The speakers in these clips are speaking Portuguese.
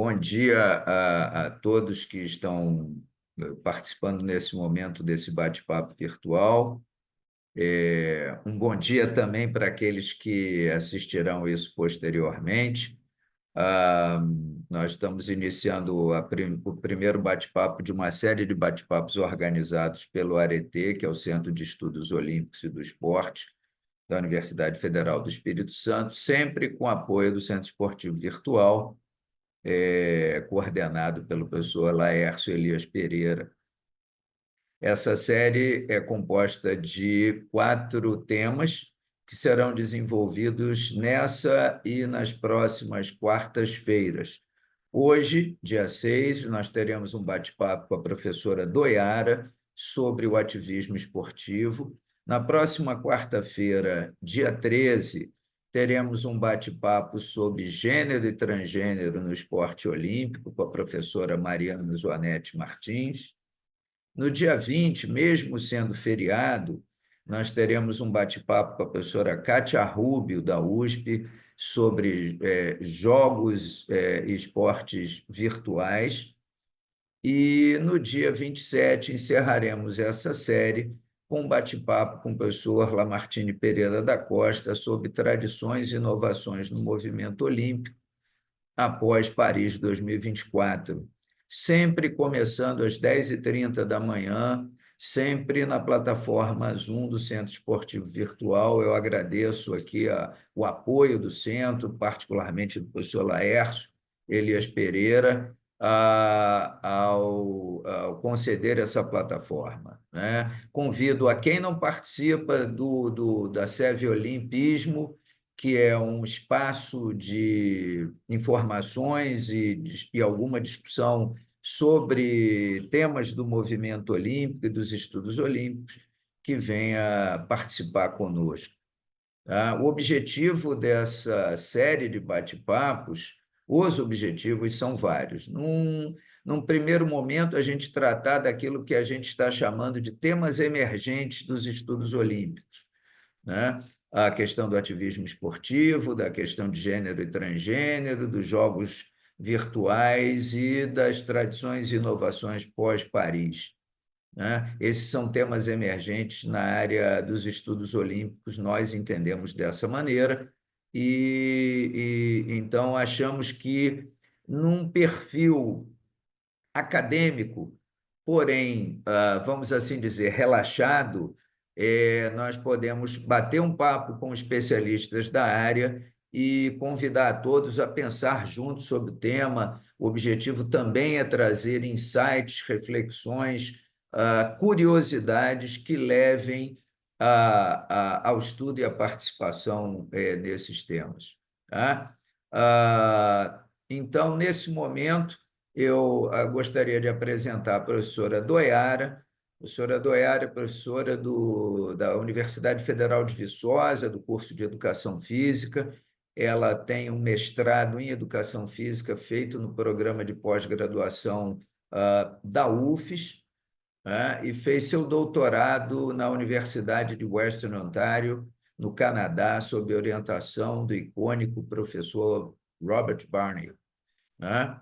Bom dia a todos que estão participando nesse momento desse bate-papo virtual. Um bom dia também para aqueles que assistirão isso posteriormente. Ah, Nós estamos iniciando o primeiro bate-papo de uma série de bate-papos organizados pelo ARET, que é o Centro de Estudos Olímpicos e do Esporte da Universidade Federal do Espírito Santo, sempre com apoio do Centro Esportivo Virtual, coordenado pelo professor Laércio Elias Pereira. Essa série é composta de 4 temas que serão desenvolvidos nessa e nas próximas quartas-feiras. Hoje, dia 6, nós teremos um bate-papo com a professora Doiara sobre o ativismo esportivo. Na próxima quarta-feira, dia 13, teremos um bate-papo sobre gênero e transgênero no esporte olímpico com a professora Mariana Zoanetti Martins. No dia 20, mesmo sendo feriado, nós teremos um bate-papo com a professora Kátia Rubio, da USP, sobre jogos e esportes virtuais. E no dia 27, encerraremos essa série com um bate-papo com o professor Lamartine Pereira da Costa sobre tradições e inovações no movimento olímpico após Paris 2024, sempre começando às 10h30 da manhã, sempre na plataforma Zoom do Centro Esportivo Virtual. Eu agradeço aqui o apoio do centro, particularmente do professor Laércio Elias Pereira, ao conceder essa plataforma, né? Convido a quem não participa da SEV Olimpismo, que é um espaço de informações e alguma discussão sobre temas do movimento olímpico e dos estudos olímpicos, que venha participar conosco. Tá? O objetivo dessa série de bate-papos, os objetivos são vários. Num primeiro momento, a gente tratar daquilo que a gente está chamando de temas emergentes dos estudos olímpicos, né? A questão do ativismo esportivo, da questão de gênero e transgênero, dos jogos virtuais e das tradições e inovações pós-Paris, né? Esses são temas emergentes na área dos estudos olímpicos, nós entendemos dessa maneira, e então achamos que num perfil acadêmico, porém, vamos assim dizer, relaxado, nós podemos bater um papo com especialistas da área e convidar a todos a pensar juntos sobre o tema. O objetivo também é trazer insights, reflexões, curiosidades que levem ao estudo e à participação nesses temas. Tá? Então, nesse momento, eu gostaria de apresentar a professora Doiara. A professora Doiara é professora da Universidade Federal de Viçosa, do curso de Educação Física. Ela tem um mestrado em Educação Física feito no programa de pós-graduação da UFES, né? E fez seu doutorado na Universidade de Western Ontario, no Canadá, sob orientação do icônico professor Robert Barney, né?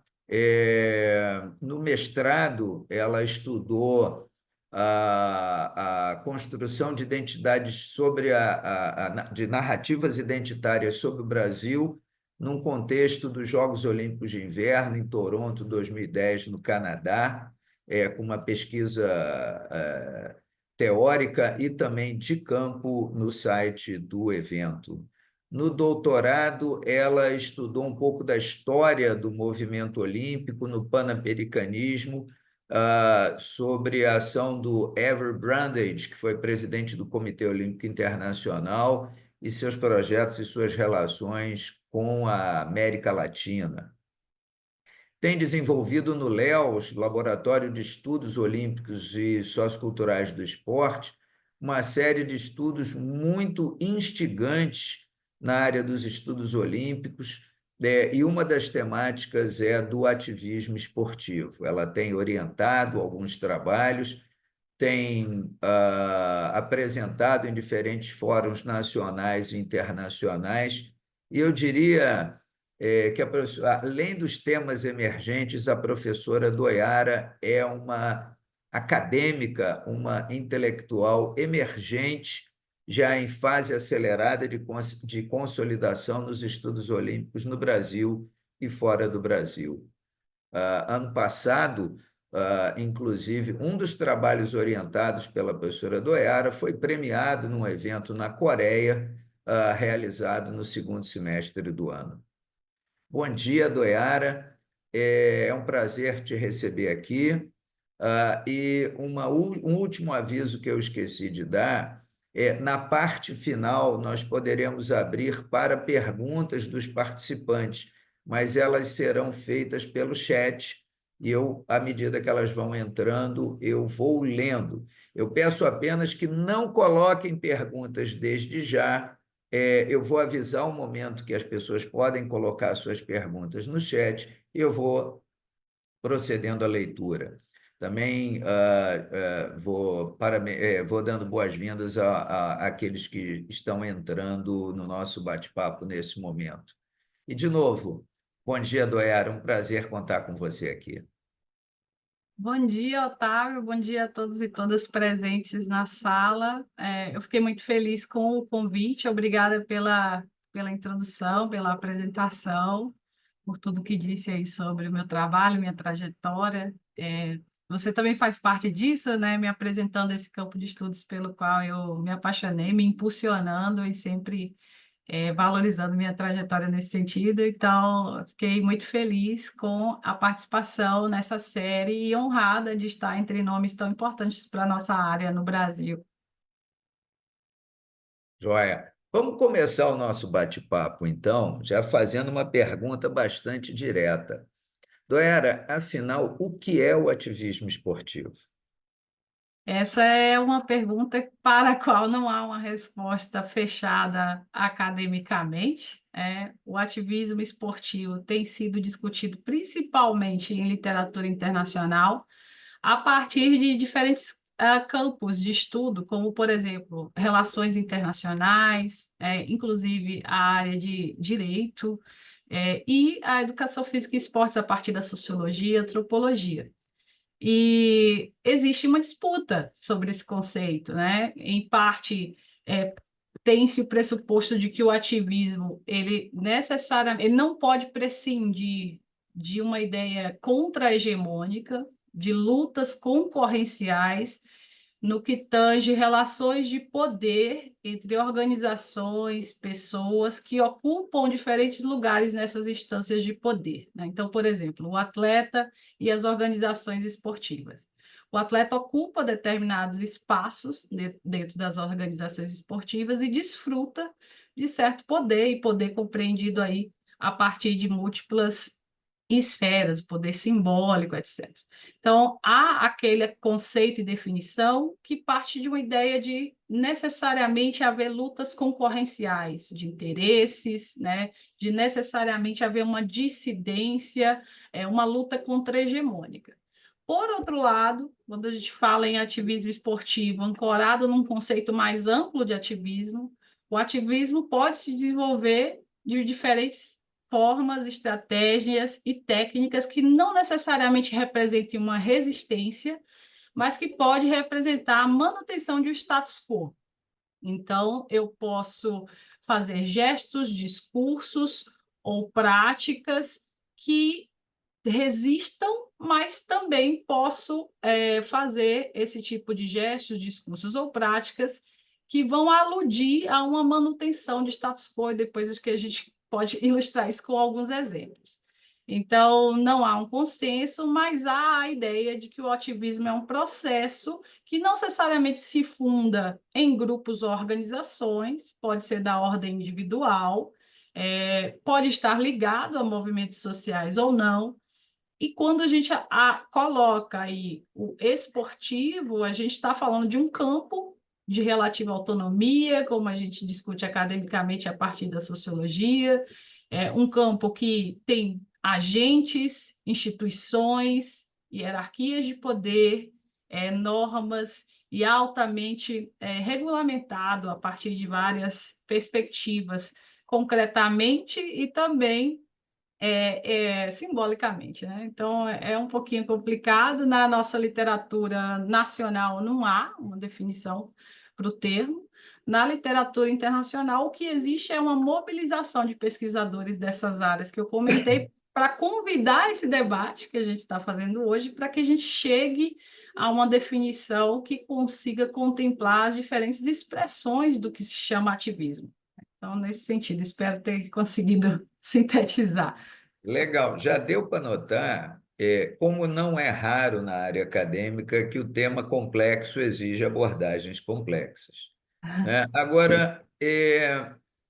No mestrado, ela estudou a construção de identidades de narrativas identitárias sobre o Brasil, num contexto dos Jogos Olímpicos de Inverno, em Toronto, 2010, no Canadá, com uma pesquisa teórica e também de campo no site do evento. No doutorado, ela estudou um pouco da história do movimento olímpico no panamericanismo, sobre a ação do Ever Brundage, que foi presidente do Comitê Olímpico Internacional, e seus projetos e suas relações com a América Latina. Tem desenvolvido no LEOS, Laboratório de Estudos Olímpicos e Socioculturais do Esporte, uma série de estudos muito instigantes na área dos estudos olímpicos, e uma das temáticas é do ativismo esportivo. Ela tem orientado alguns trabalhos, tem apresentado em diferentes fóruns nacionais e internacionais, e eu diria que além dos temas emergentes, a professora Doiara é uma acadêmica, uma intelectual emergente, já em fase acelerada de consolidação nos estudos olímpicos no Brasil e fora do Brasil. Ano passado, inclusive, um dos trabalhos orientados pela professora Doiara foi premiado num evento na Coreia, realizado no segundo semestre do ano. Bom dia, Doiara. É um prazer te receber aqui. E um último aviso que eu esqueci de dar é, na parte final, nós poderemos abrir para perguntas dos participantes, mas elas serão feitas pelo chat e eu, à medida que elas vão entrando, eu vou lendo. Eu peço apenas que não coloquem perguntas desde já. Eu vou avisar o momento que as pessoas podem colocar suas perguntas no chat e eu vou procedendo à leitura. Também vou dando boas-vindas àqueles que estão entrando no nosso bate-papo nesse momento. E, de novo, bom dia, Doyara, um prazer contar com você aqui. Bom dia, Otávio. Bom dia a todos e todas presentes na sala. Eu fiquei muito feliz com o convite. Obrigada pela introdução, pela apresentação, por tudo que disse aí sobre o meu trabalho, minha trajetória. Você também faz parte disso, né? Me apresentando esse campo de estudos pelo qual eu me apaixonei, me impulsionando e sempre valorizando minha trajetória nesse sentido. Então, fiquei muito feliz com a participação nessa série e honrada de estar entre nomes tão importantes para a nossa área no Brasil. Joia. Vamos começar o nosso bate-papo, então, já fazendo uma pergunta bastante direta. Doera, afinal, o que é o ativismo esportivo? Essa é uma pergunta para a qual não há uma resposta fechada academicamente. O ativismo esportivo tem sido discutido principalmente em literatura internacional, a partir de diferentes campos de estudo, como, por exemplo, relações internacionais, inclusive a área de direito, e a educação física e esportes a partir da sociologia e antropologia. E existe uma disputa sobre esse conceito, né? Em parte, é, tem-se o pressuposto de que o ativismo, ele necessariamente, ele não pode prescindir de uma ideia contra-hegemônica, de lutas concorrenciais no que tange relações de poder entre organizações, pessoas que ocupam diferentes lugares nessas instâncias de poder, né? Então, por exemplo, o atleta e as organizações esportivas. O atleta ocupa determinados espaços dentro das organizações esportivas e desfruta de certo poder, e poder compreendido aí a partir de múltiplas esferas, poder simbólico, etc. Então, há aquele conceito e definição que parte de uma ideia de necessariamente haver lutas concorrenciais de interesses, né? De necessariamente haver uma dissidência, uma luta contra-hegemônica. Por outro lado, quando a gente fala em ativismo esportivo, ancorado num conceito mais amplo de ativismo, o ativismo pode se desenvolver de diferentes formas, estratégias e técnicas que não necessariamente representem uma resistência, mas que pode representar a manutenção de um status quo. Então, eu posso fazer gestos, discursos ou práticas que resistam, mas também posso fazer esse tipo de gestos, discursos ou práticas que vão aludir a uma manutenção de status quo, e depois acho que a gente pode ilustrar isso com alguns exemplos. Então, não há um consenso, mas há a ideia de que o ativismo é um processo que não necessariamente se funda em grupos ou organizações, pode ser da ordem individual, pode estar ligado a movimentos sociais ou não, e quando a gente coloca aí o esportivo, a gente está falando de um campo de relativa autonomia, como a gente discute academicamente a partir da sociologia, um campo que tem agentes, instituições, hierarquias de poder, normas e altamente regulamentado a partir de várias perspectivas, concretamente e também simbolicamente, né? Então é um pouquinho complicado. Na nossa literatura nacional não há uma definição para o termo. Na literatura internacional, o que existe é uma mobilização de pesquisadores dessas áreas que eu comentei para convidar esse debate que a gente está fazendo hoje, para que a gente chegue a uma definição que consiga contemplar as diferentes expressões do que se chama ativismo. Então, nesse sentido, espero ter conseguido sintetizar. Legal, já deu para notar como não é raro na área acadêmica que o tema complexo exige abordagens complexas, né? Agora,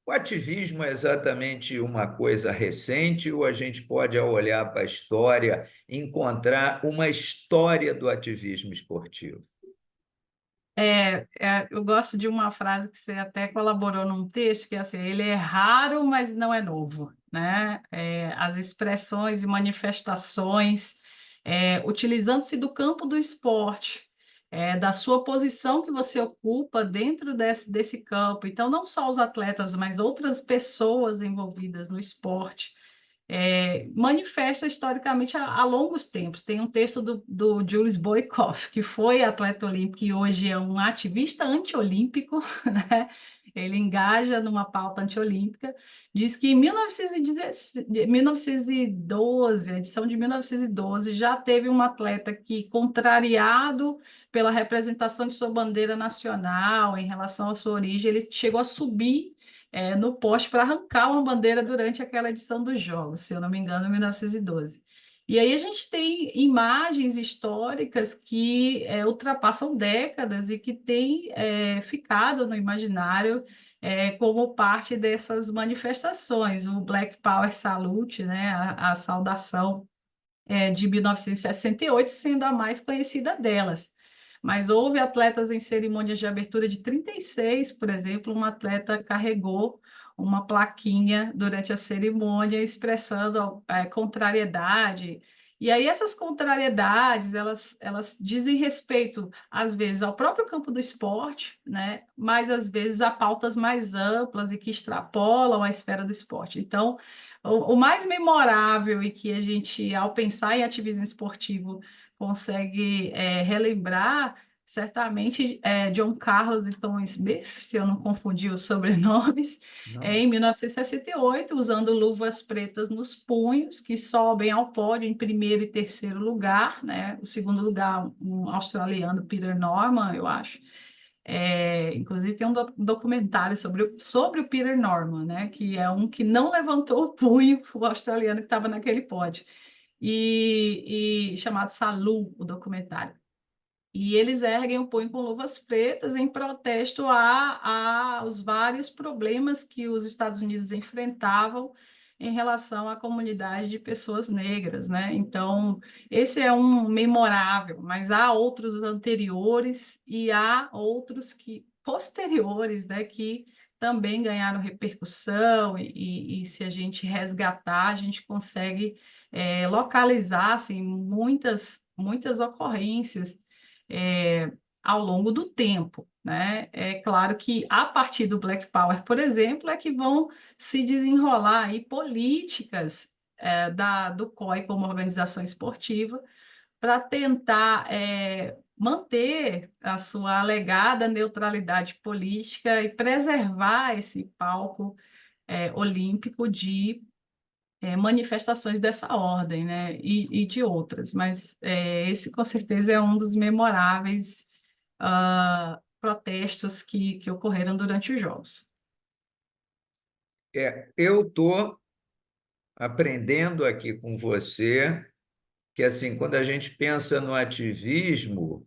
o ativismo é exatamente uma coisa recente ou a gente pode, ao olhar para a história, encontrar uma história do ativismo esportivo? Eu gosto de uma frase que você até colaborou num texto, que é assim, ele é raro, mas não é novo, né? As expressões e manifestações, utilizando-se do campo do esporte, da sua posição que você ocupa dentro desse campo. Então, não só os atletas, mas outras pessoas envolvidas no esporte manifesta historicamente a longos tempos. Tem um texto do Julius Boykoff, que foi atleta olímpico e hoje é um ativista antiolímpico, né? Ele engaja numa pauta antiolímpica, diz que em 1912, a edição de 1912, já teve um atleta que, contrariado pela representação de sua bandeira nacional em relação à sua origem, ele chegou a subir no poste para arrancar uma bandeira durante aquela edição dos Jogos, se eu não me engano, em 1912. E aí a gente tem imagens históricas que ultrapassam décadas e que têm ficado no imaginário como parte dessas manifestações. O Black Power Salute, né, a saudação de 1968, sendo a mais conhecida delas. Mas houve atletas em cerimônias de abertura de 36, por exemplo, um atleta carregou uma plaquinha durante a cerimônia expressando contrariedade. E aí essas contrariedades, elas dizem respeito, às vezes, ao próprio campo do esporte, né? Mas às vezes a pautas mais amplas e que extrapolam a esfera do esporte. Então, o mais memorável e que a gente, ao pensar em ativismo esportivo, consegue relembrar, certamente, John Carlos e Tom Smith, se eu não confundi os sobrenomes, Não. em 1968, usando luvas pretas nos punhos, que sobem ao pódio em primeiro e terceiro lugar, né? O segundo lugar, um australiano, Peter Norman, eu acho. Inclusive tem um documentário sobre o Peter Norman, né? Que é um que não levantou o punho, o australiano que estava naquele pódio. E chamado Salu, o documentário. E eles erguem o punho com luvas pretas em protesto aos vários problemas que os Estados Unidos enfrentavam em relação à comunidade de pessoas negras, né? Então, esse é um memorável, mas há outros anteriores e há outros que posteriores, né, que também ganharam repercussão e se a gente resgatar, a gente consegue localizar assim, muitas ocorrências ao longo do tempo, né? É claro que a partir do Black Power, por exemplo, é que vão se desenrolar aí políticas do COI como organização esportiva para tentar manter a sua alegada neutralidade política e preservar esse palco olímpico de manifestações dessa ordem, né? E de outras, mas esse com certeza é um dos memoráveis protestos que ocorreram durante os Jogos. Eu estou aprendendo aqui com você que, assim, quando a gente pensa no ativismo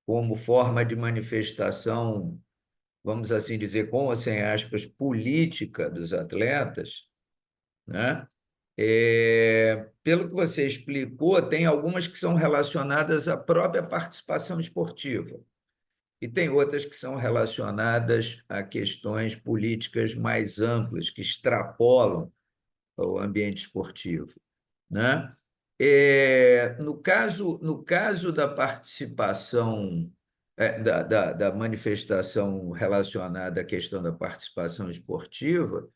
como forma de manifestação, vamos assim dizer, com ou sem aspas, política dos atletas, né? Pelo que você explicou, tem algumas que são relacionadas à própria participação esportiva, e tem outras que são relacionadas a questões políticas mais amplas, que extrapolam o ambiente esportivo, né? No caso da participação, da manifestação relacionada à questão da participação esportiva,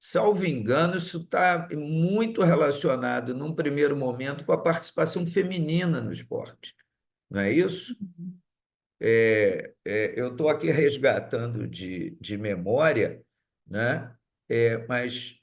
Salvo engano, isso está muito relacionado, num primeiro momento, com a participação feminina no esporte, não é isso? Eu estou aqui resgatando de memória, né? Mas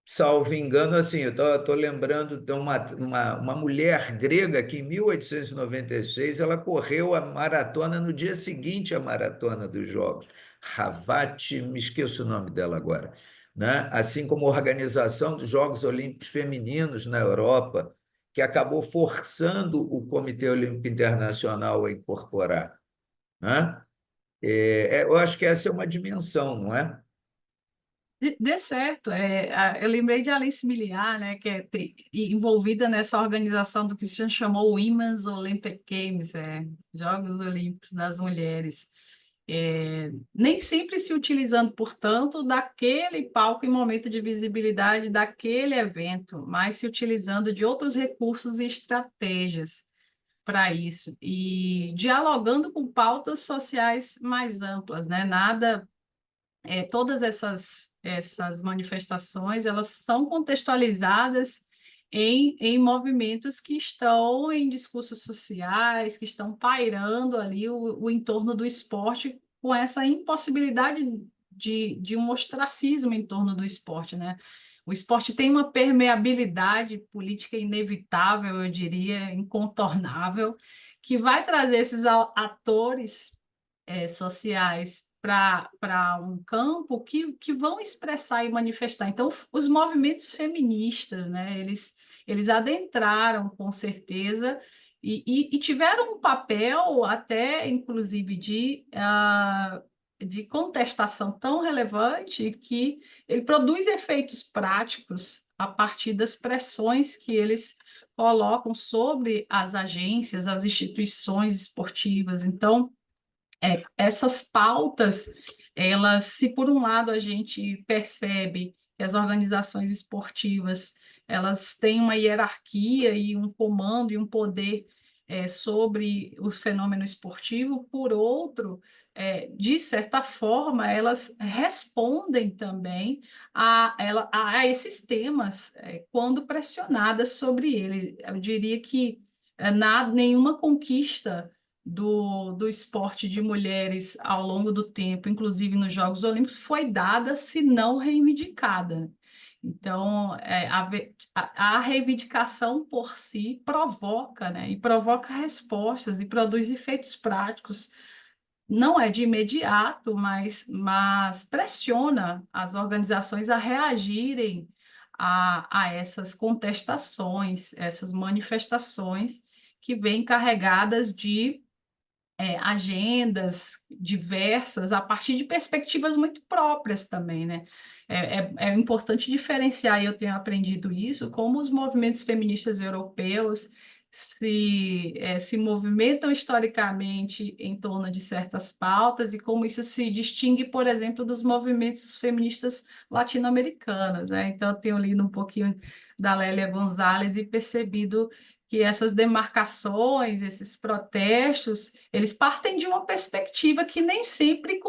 salvo engano, assim, eu estou lembrando de uma mulher grega que em 1896 ela correu a maratona no dia seguinte à maratona dos Jogos. Ravati, me esqueço o nome dela agora, né? Assim como a organização dos Jogos Olímpicos Femininos na Europa, que acabou forçando o Comitê Olímpico Internacional a incorporar, né? Eu acho que essa é uma dimensão, não é? Dê certo. Eu lembrei de Alice Miliar, né, que é envolvida nessa organização do que se chamou Women's Olympic Games, Jogos Olímpicos das Mulheres. Nem sempre se utilizando, portanto, daquele palco em momento de visibilidade daquele evento, mas se utilizando de outros recursos e estratégias para isso, e dialogando com pautas sociais mais amplas, né? Nada todas essas manifestações, elas são contextualizadas em movimentos que estão em discursos sociais, que estão pairando ali o entorno do esporte com essa impossibilidade de um ostracismo em torno do esporte, né? O esporte tem uma permeabilidade política inevitável, eu diria, incontornável, que vai trazer esses atores sociais para um campo que vão expressar e manifestar. Então, os movimentos feministas, né, eles adentraram com certeza e tiveram um papel até, inclusive, de contestação tão relevante que ele produz efeitos práticos a partir das pressões que eles colocam sobre as agências, as instituições esportivas. Então, essas pautas, elas, se por um lado a gente percebe que as organizações esportivas, elas têm uma hierarquia e um comando e um poder sobre o fenômeno esportivo, por outro, de certa forma, elas respondem também a esses temas quando pressionadas sobre ele. Eu diria que nenhuma conquista do esporte de mulheres ao longo do tempo, inclusive nos Jogos Olímpicos, foi dada, se não reivindicada. Então, a reivindicação por si provoca, né? E provoca respostas e produz efeitos práticos. Não é de imediato, mas pressiona as organizações a reagirem a essas contestações, essas manifestações que vêm carregadas de agendas diversas a partir de perspectivas muito próprias também, né? É importante diferenciar, e eu tenho aprendido isso, como os movimentos feministas europeus se movimentam historicamente em torno de certas pautas e como isso se distingue, por exemplo, dos movimentos feministas latino-americanos, né? Então, eu tenho lido um pouquinho da Lélia Gonzalez e percebido que essas demarcações, esses protestos, eles partem de uma perspectiva que nem sempre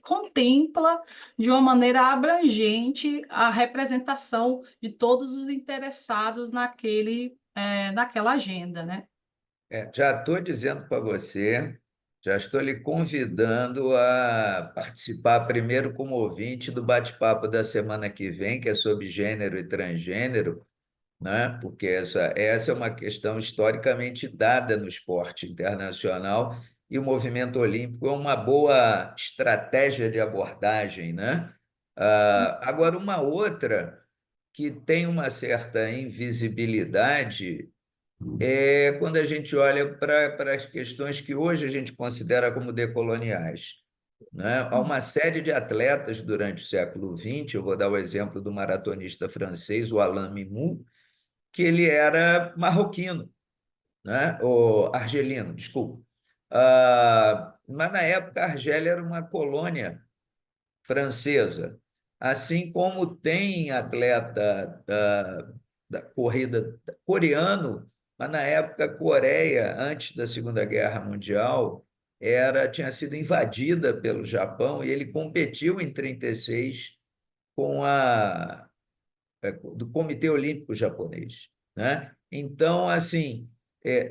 contempla de uma maneira abrangente a representação de todos os interessados naquela agenda, né? Já estou dizendo para você, já estou lhe convidando a participar primeiro como ouvinte do bate-papo da semana que vem, que é sobre gênero e transgênero, né? Porque essa é uma questão historicamente dada no esporte internacional e o movimento olímpico é uma boa estratégia de abordagem, né? Agora, uma outra que tem uma certa invisibilidade quando a gente olha para as questões que hoje a gente considera como decoloniais, né? Há uma série de atletas durante o século XX, eu vou dar o exemplo do maratonista francês, o Alain Mimou, que ele era marroquino, né? Ou argelino, desculpa. Mas na época a Argélia era uma colônia francesa, assim como tem atleta da corrida coreano, mas na época Coreia, antes da Segunda Guerra Mundial, tinha sido invadida pelo Japão e ele competiu em 36 com do Comitê Olímpico Japonês, né? Então, assim,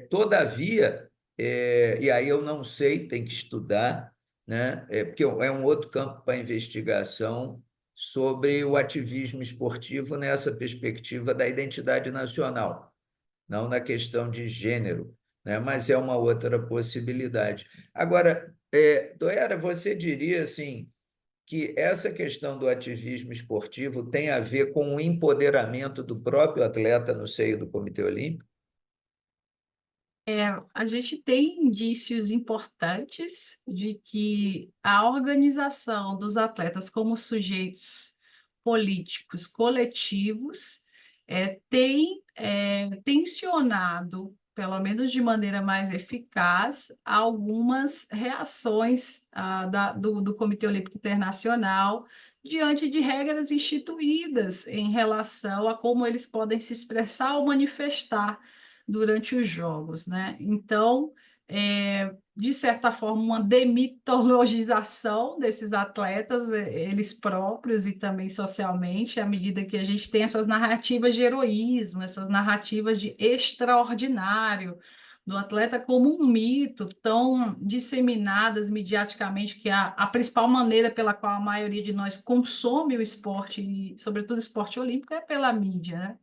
todavia, e aí eu não sei, tem que estudar, né? Porque é um outro campo para investigação sobre o ativismo esportivo nessa perspectiva da identidade nacional, não na questão de gênero, né? Mas é uma outra possibilidade. Agora, Doera, você diria assim que essa questão do ativismo esportivo tem a ver com o empoderamento do próprio atleta no seio do Comitê Olímpico? A gente tem indícios importantes de que a organização dos atletas como sujeitos políticos coletivos tem tensionado, pelo menos de maneira mais eficaz, algumas reações do Comitê Olímpico Internacional diante de regras instituídas em relação a como eles podem se expressar ou manifestar durante os jogos, né? Então, de certa forma, uma demitologização desses atletas, eles próprios e também socialmente, à medida que a gente tem essas narrativas de heroísmo, essas narrativas de extraordinário, do atleta como um mito, tão disseminadas mediaticamente, que a principal maneira pela qual a maioria de nós consome o esporte, e sobretudo o esporte olímpico, é pela mídia, né?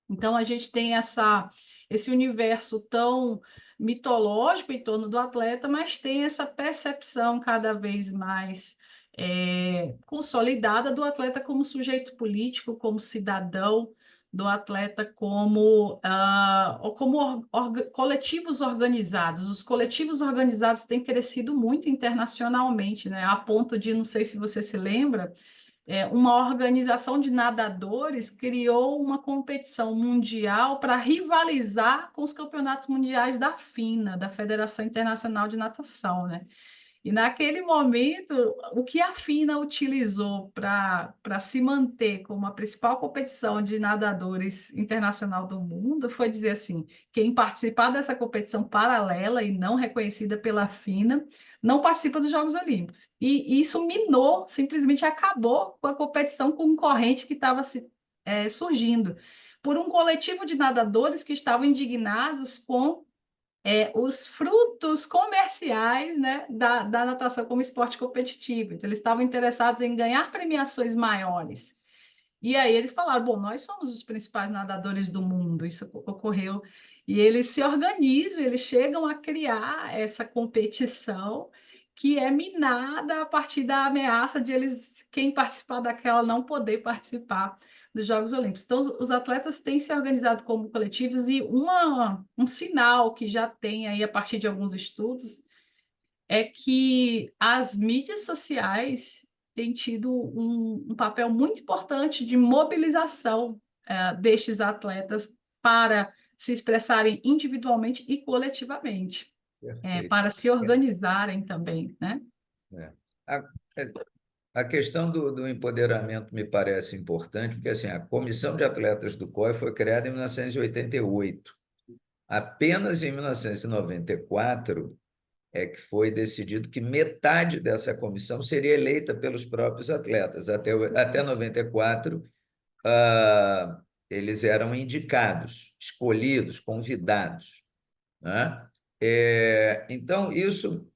Então, a gente tem esse universo tão mitológico em torno do atleta, mas tem essa percepção cada vez mais consolidada do atleta como sujeito político, como cidadão, do atleta como coletivos organizados. Os coletivos organizados têm crescido muito internacionalmente, né? A ponto de, não sei se você se lembra, uma organização de nadadores criou uma competição mundial para rivalizar com os campeonatos mundiais da FINA, da Federação Internacional de Natação, né? E naquele momento, o que a FINA utilizou para se manter como a principal competição de nadadores internacional do mundo foi dizer assim: quem participar dessa competição paralela e não reconhecida pela FINA não participa dos Jogos Olímpicos. E isso minou, simplesmente acabou com a competição concorrente que estava surgindo, por um coletivo de nadadores que estavam indignados com os frutos comerciais, né, da natação como esporte competitivo. Então, eles estavam interessados em ganhar premiações maiores. E aí eles falaram: bom, nós somos os principais nadadores do mundo, isso ocorreu. E eles se organizam, eles chegam a criar essa competição que é minada a partir da ameaça de quem participar daquela não poder participar dos Jogos Olímpicos. Então, os atletas têm se organizado como coletivos e um sinal que já tem aí a partir de alguns estudos é que as mídias sociais têm tido um papel muito importante de mobilização destes atletas para se expressarem individualmente e coletivamente, Perfeito. para se organizarem também, né? É. A, a questão do empoderamento me parece importante, porque assim, a Comissão de Atletas do COI foi criada em 1988. Apenas em 1994 é que foi decidido que metade dessa comissão seria eleita pelos próprios atletas. Até 94, eles eram indicados, escolhidos, convidados, né? Então, isso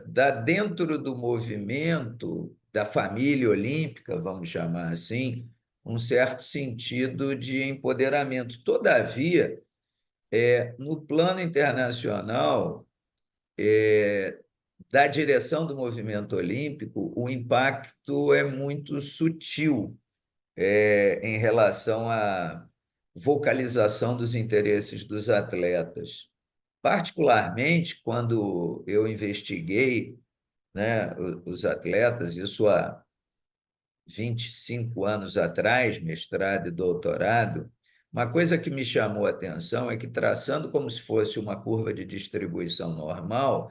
dá dentro do movimento da família olímpica, vamos chamar assim, um certo sentido de empoderamento. Todavia, no plano internacional, da direção do movimento olímpico, o impacto é muito sutil, em relação à vocalização dos interesses dos atletas. Particularmente quando eu investiguei, né, os atletas, isso há 25 anos atrás, mestrado e doutorado, uma coisa que me chamou a atenção é que, traçando como se fosse uma curva de distribuição normal,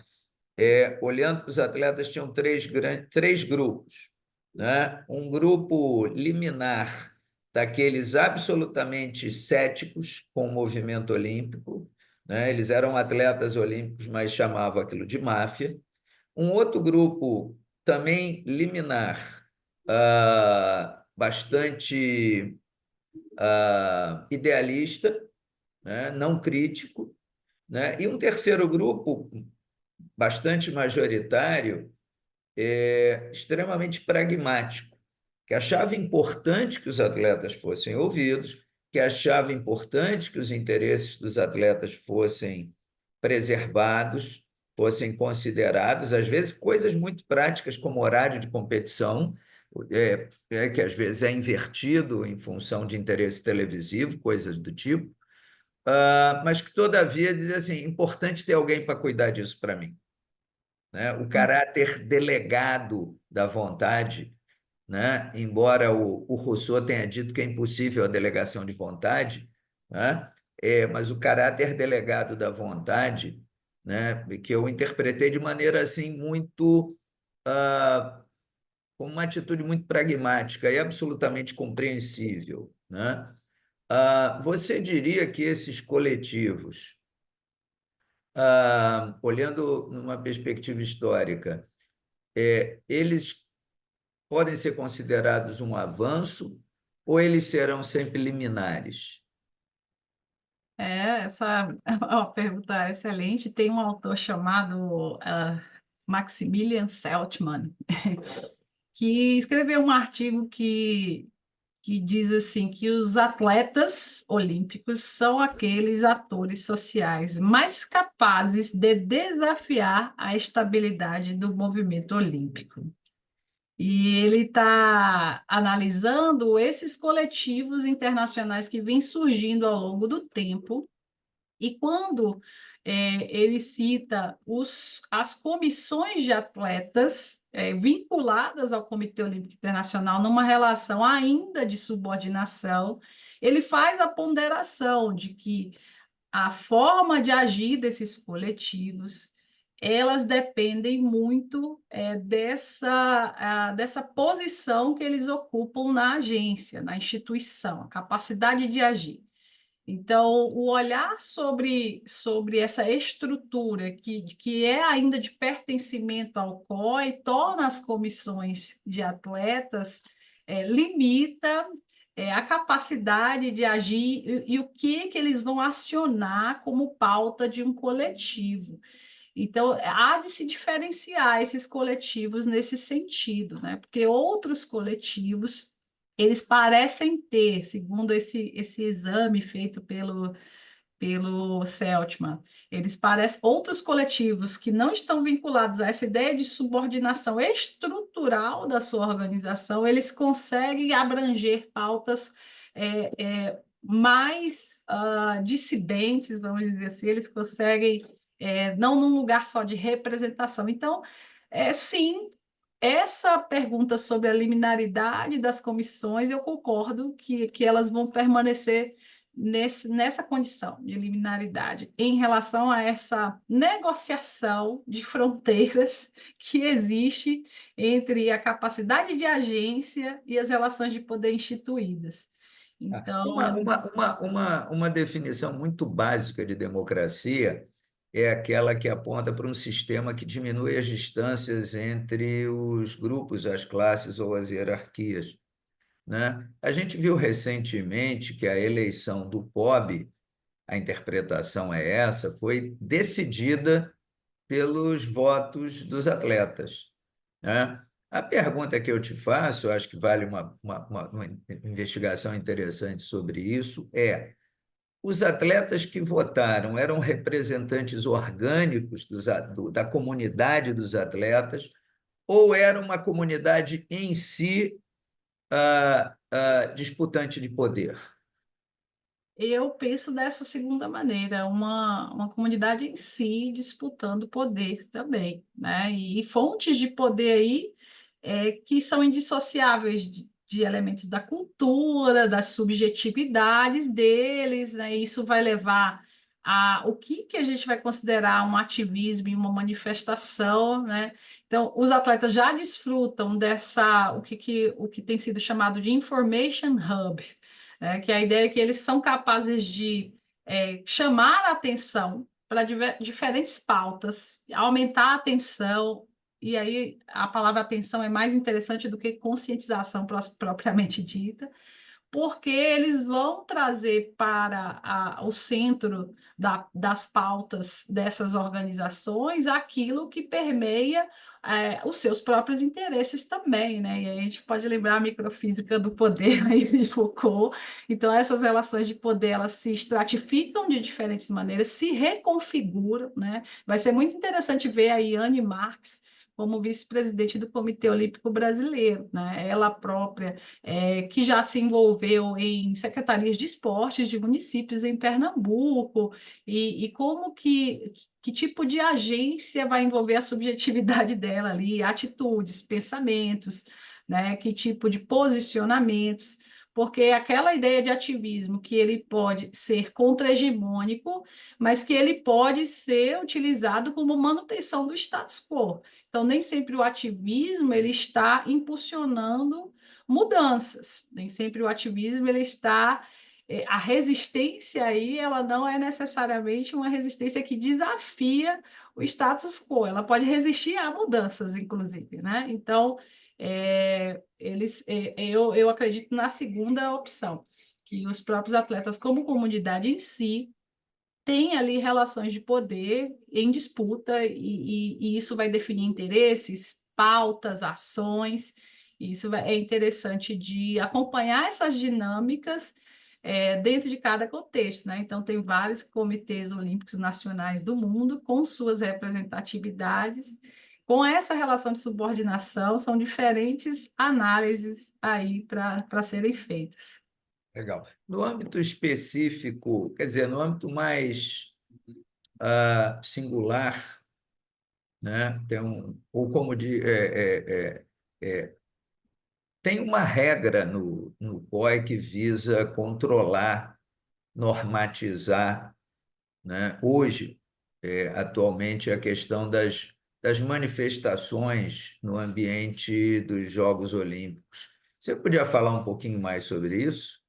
olhando para os atletas, tinham três grupos, né? Um grupo liminar daqueles absolutamente céticos com o movimento olímpico, né? Eles eram atletas olímpicos, mas chamavam aquilo de máfia. Um outro grupo também liminar, bastante idealista, né? Não crítico, né? E um terceiro grupo bastante majoritário, extremamente pragmático, que achava importante que os atletas fossem ouvidos, que achava importante que os interesses dos atletas fossem preservados, fossem considerados, às vezes coisas muito práticas como horário de competição, que às vezes é invertido em função de interesse televisivo, coisas do tipo, mas que todavia dizia assim, importante ter alguém para cuidar disso para mim, né? O caráter delegado da vontade, né? Embora o Rousseau tenha dito que é impossível a delegação de vontade, né? Mas o caráter delegado da vontade, né? Que eu interpretei de maneira assim muito com uma atitude muito pragmática e absolutamente compreensível, né? Você diria que esses coletivos, olhando numa perspectiva histórica, eles podem ser considerados um avanço ou eles serão sempre liminares? Essa é uma pergunta excelente. Tem um autor chamado Maximilian Seltman, que escreveu um artigo que diz assim que os atletas olímpicos são aqueles atores sociais mais capazes de desafiar a estabilidade do movimento olímpico. E ele está analisando esses coletivos internacionais que vêm surgindo ao longo do tempo e quando ele cita as comissões de atletas vinculadas ao Comitê Olímpico Internacional numa relação ainda de subordinação, ele faz a ponderação de que a forma de agir desses coletivos elas dependem muito dessa posição que eles ocupam na agência, na instituição, a capacidade de agir. Então, o olhar sobre essa estrutura que é ainda de pertencimento ao COI torna as comissões de atletas, limita a capacidade de agir e o que eles vão acionar como pauta de um coletivo. Então, há de se diferenciar esses coletivos nesse sentido, né? Porque outros coletivos, eles parecem ter, segundo esse exame feito pelo Seltman, eles parecem, outros coletivos que não estão vinculados a essa ideia de subordinação estrutural da sua organização, eles conseguem abranger pautas mais dissidentes, vamos dizer assim, eles conseguem não num lugar só de representação. Então, sim, essa pergunta sobre a liminaridade das comissões, eu concordo que elas vão permanecer nessa condição de liminaridade em relação a essa negociação de fronteiras que existe entre a capacidade de agência e as relações de poder instituídas. Uma, Então, uma, uma definição muito básica de democracia é aquela que aponta para um sistema que diminui as distâncias entre os grupos, as classes ou as hierarquias, né? A gente viu recentemente que a eleição do POB, a interpretação é essa, foi decidida pelos votos dos atletas, né? A pergunta que eu te faço, eu acho que vale uma investigação interessante sobre isso, os atletas que votaram eram representantes orgânicos da comunidade dos atletas ou era uma comunidade em si disputante de poder? eu penso dessa segunda maneira, uma comunidade em si disputando poder também, né? E fontes de poder aí que são indissociáveis de elementos da cultura, das subjetividades deles, né? Isso vai levar a o que a gente vai considerar um ativismo e uma manifestação, né? Então, os atletas já desfrutam o que tem sido chamado de information hub, né? Que a ideia é que eles são capazes de chamar a atenção para diferentes pautas, aumentar a atenção, e aí a palavra atenção é mais interessante do que conscientização propriamente dita, porque eles vão trazer para o centro das pautas dessas organizações aquilo que permeia os seus próprios interesses também, né? E aí a gente pode lembrar a microfísica do poder aí de Foucault. Então, essas relações de poder, elas se estratificam de diferentes maneiras, se reconfiguram, né? Vai ser muito interessante ver aí Anne Marx como vice-presidente do Comitê Olímpico Brasileiro, né? Ela própria que já se envolveu em secretarias de esportes de municípios em Pernambuco, e como que tipo de agência vai envolver a subjetividade dela ali, atitudes, pensamentos, né? Que tipo de posicionamentos, porque aquela ideia de ativismo que ele pode ser contra-hegemônico, mas que ele pode ser utilizado como manutenção do status quo. Então, nem sempre o ativismo ele está impulsionando mudanças. Nem sempre o ativismo ele está a resistência aí, ela não é necessariamente uma resistência que desafia o status quo, ela pode resistir a mudanças, inclusive, né? Então, eu acredito na segunda opção, que os próprios atletas, como comunidade em si, têm ali relações de poder em disputa, e isso vai definir interesses, pautas, ações. É interessante de acompanhar essas dinâmicas dentro de cada contexto, né? Então, tem vários comitês olímpicos nacionais do mundo com suas representatividades. Com essa relação de subordinação, são diferentes análises aí para serem feitas. Legal. No âmbito específico, quer dizer, no âmbito mais singular, né? Ou como tem uma regra no COI que visa controlar, normatizar, né? Hoje, atualmente, a questão das manifestações no ambiente dos Jogos Olímpicos. Você podia falar um pouquinho mais sobre isso?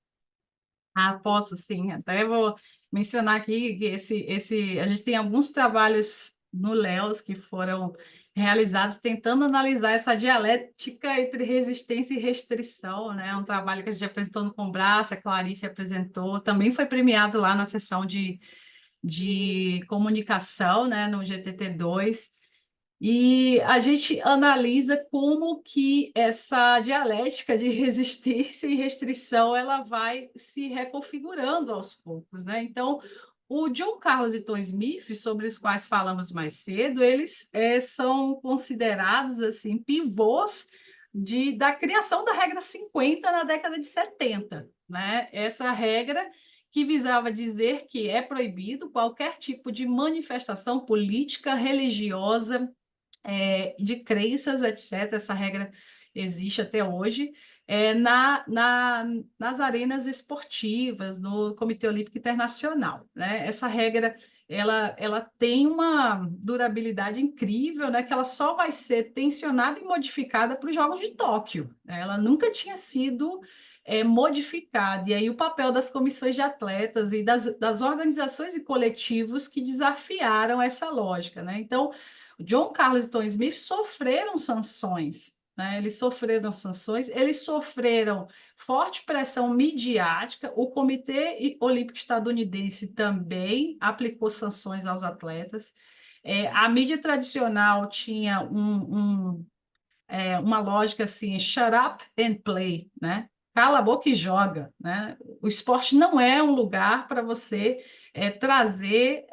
Ah, posso sim. Até vou mencionar aqui que a gente tem alguns trabalhos no LEOS que foram realizados tentando analisar essa dialética entre resistência e restrição, né? Um trabalho que a gente apresentou no Combraça, a Clarice apresentou, também foi premiado lá na sessão de comunicação, né, no GTT2. E a gente analisa como que essa dialética de resistência e restrição ela vai se reconfigurando aos poucos, né? Então, o John Carlos e Tom Smith, sobre os quais falamos mais cedo, eles são considerados assim pivôs da criação da regra 50 na década de 70, né? Essa regra que visava dizer que é proibido qualquer tipo de manifestação política, religiosa, de crenças, etc. Essa regra existe até hoje, nas arenas esportivas, no Comitê Olímpico Internacional, né? Essa regra ela tem uma durabilidade incrível, né? Que ela só vai ser tensionada e modificada para os Jogos de Tóquio, né? Ela nunca tinha sido modificada. E aí o papel das comissões de atletas e das organizações e coletivos que desafiaram essa lógica, né? Então, John Carlos e Tom Smith sofreram sanções, né? Eles sofreram forte pressão midiática. O Comitê Olímpico Estadunidense também aplicou sanções aos atletas. A mídia tradicional tinha uma lógica assim, shut up and play, né? Cala a boca e joga, né? O esporte não é um lugar para você trazer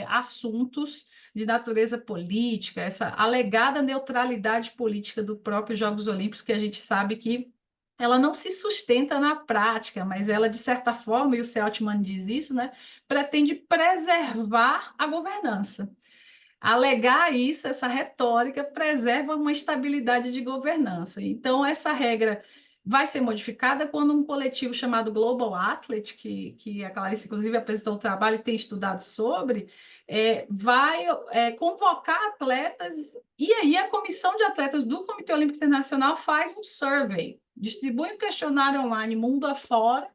assuntos de natureza política, essa alegada neutralidade política do próprio Jogos Olímpicos, que a gente sabe que ela não se sustenta na prática, mas ela, de certa forma, e o Seltman diz isso, né, pretende preservar a governança. Alegar isso, essa retórica, preserva uma estabilidade de governança. Então, essa regra vai ser modificada quando um coletivo chamado Global Athlete, que a Clarice, inclusive, apresentou o trabalho e tem estudado sobre, vai convocar atletas, e aí a comissão de atletas do Comitê Olímpico Internacional faz um survey, distribui um questionário online mundo afora,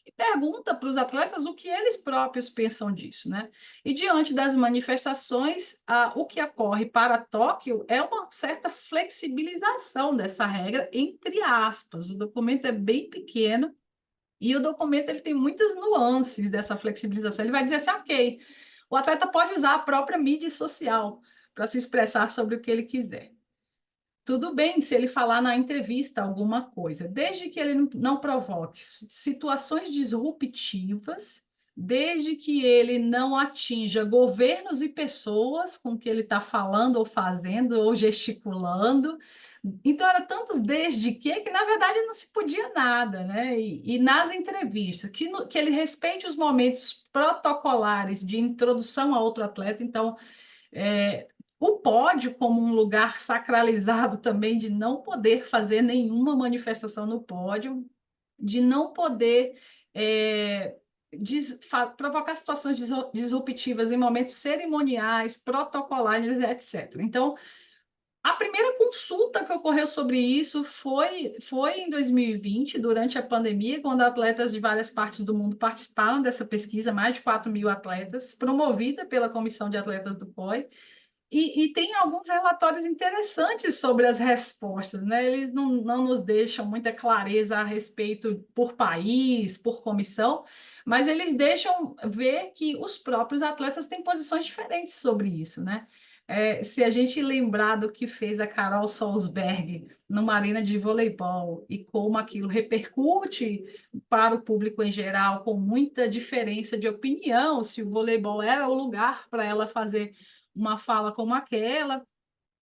e pergunta para os atletas o que eles próprios pensam disso, né? E diante das manifestações, o que ocorre para Tóquio é uma certa flexibilização dessa regra, entre aspas. O documento é bem pequeno e o documento ele tem muitas nuances dessa flexibilização. Ele vai dizer assim, ok, o atleta pode usar a própria mídia social para se expressar sobre o que ele quiser. Tudo bem se ele falar na entrevista alguma coisa, desde que ele não provoque situações disruptivas, desde que ele não atinja governos e pessoas com que ele está falando ou fazendo ou gesticulando. Então, era tantos desde que na verdade não se podia nada, né? E nas entrevistas, que ele respeite os momentos protocolares de introdução a outro atleta, então o pódio como um lugar sacralizado também de não poder fazer nenhuma manifestação no pódio, de não poder provocar situações disruptivas em momentos cerimoniais, protocolares, etc. Então, a primeira consulta que ocorreu sobre isso foi em 2020, durante a pandemia, quando atletas de várias partes do mundo participaram dessa pesquisa, mais de 4.000 atletas, promovida pela Comissão de Atletas do COI. E tem alguns relatórios interessantes sobre as respostas, né? Eles não nos deixam muita clareza a respeito por país, por comissão, mas eles deixam ver que os próprios atletas têm posições diferentes sobre isso, né? Se a gente lembrar do que fez a Carol Solsberg numa arena de voleibol e como aquilo repercute para o público em geral, com muita diferença de opinião, se o voleibol era o lugar para ela fazer uma fala como aquela.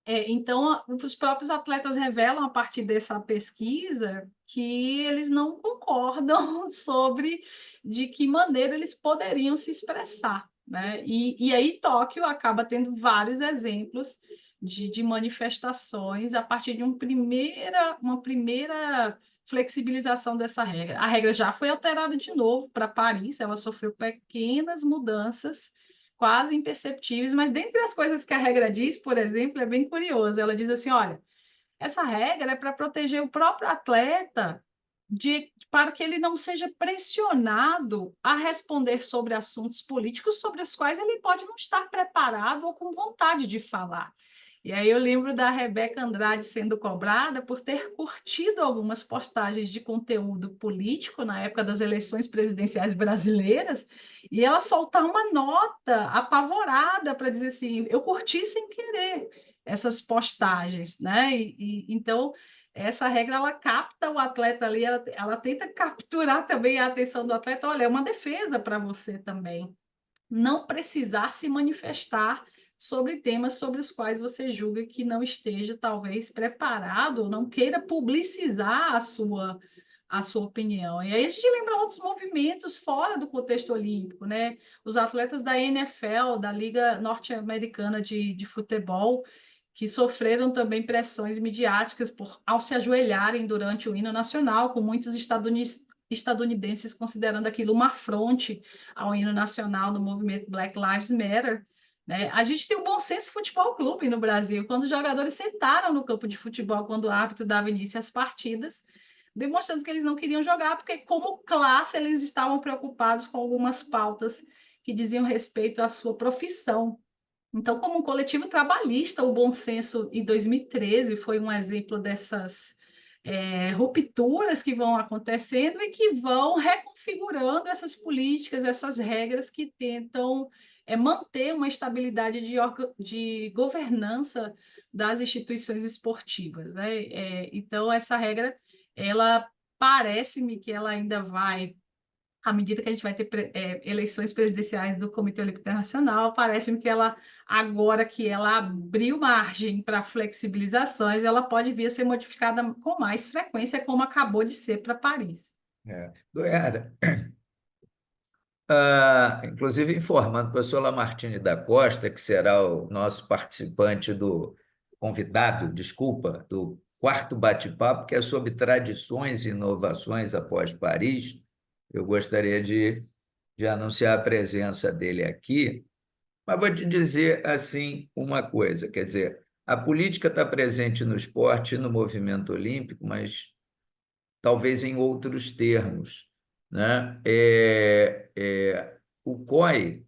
Então, os próprios atletas revelam a partir dessa pesquisa que eles não concordam sobre de que maneira eles poderiam se expressar, né? E aí Tóquio acaba tendo vários exemplos de manifestações a partir de uma primeira flexibilização dessa regra. A regra já foi alterada de novo para Paris, ela sofreu pequenas mudanças quase imperceptíveis, mas dentre as coisas que a regra diz, por exemplo, é bem curioso. Ela diz assim: olha, essa regra é para proteger o próprio atleta para que ele não seja pressionado a responder sobre assuntos políticos sobre os quais ele pode não estar preparado ou com vontade de falar. E aí eu lembro da Rebeca Andrade sendo cobrada por ter curtido algumas postagens de conteúdo político na época das eleições presidenciais brasileiras, e ela soltar uma nota apavorada para dizer assim, eu curti sem querer essas postagens, né? Então essa regra ela capta o atleta ali, ela tenta capturar também a atenção do atleta. Olha, é uma defesa para você também não precisar se manifestar sobre temas sobre os quais você julga que não esteja, talvez, preparado ou não queira publicizar a sua opinião. E aí a gente lembra outros movimentos fora do contexto olímpico, né? Os atletas da NFL, da Liga Norte-Americana de Futebol, que sofreram também pressões midiáticas ao se ajoelharem durante o hino nacional, com muitos estadunidenses considerando aquilo uma afronte ao hino nacional do movimento Black Lives Matter. Né? A gente tem o Bom Senso Futebol Clube no Brasil, quando os jogadores sentaram no campo de futebol quando o árbitro dava início às partidas, demonstrando que eles não queriam jogar, porque, como classe, eles estavam preocupados com algumas pautas que diziam respeito à sua profissão. Então, como um coletivo trabalhista, o Bom Senso, em 2013, foi um exemplo dessas rupturas que vão acontecendo e que vão reconfigurando essas políticas, essas regras que tentam manter uma estabilidade de governança das instituições esportivas, né? Então, essa regra, ela parece-me que ela ainda vai à medida que a gente vai ter eleições presidenciais do Comitê Olímpico Internacional, parece-me que ela, agora que ela abriu margem para flexibilizações, ela pode vir a ser modificada com mais frequência, como acabou de ser para Paris. Goiara, inclusive informando o professor Lamartine da Costa, que será o nosso participante convidado, desculpa, do quarto bate-papo, que é sobre tradições e inovações após Paris. Eu gostaria de anunciar a presença dele aqui, mas vou te dizer assim uma coisa, quer dizer, a política está presente no esporte e no movimento olímpico, mas talvez em outros termos. né? O COI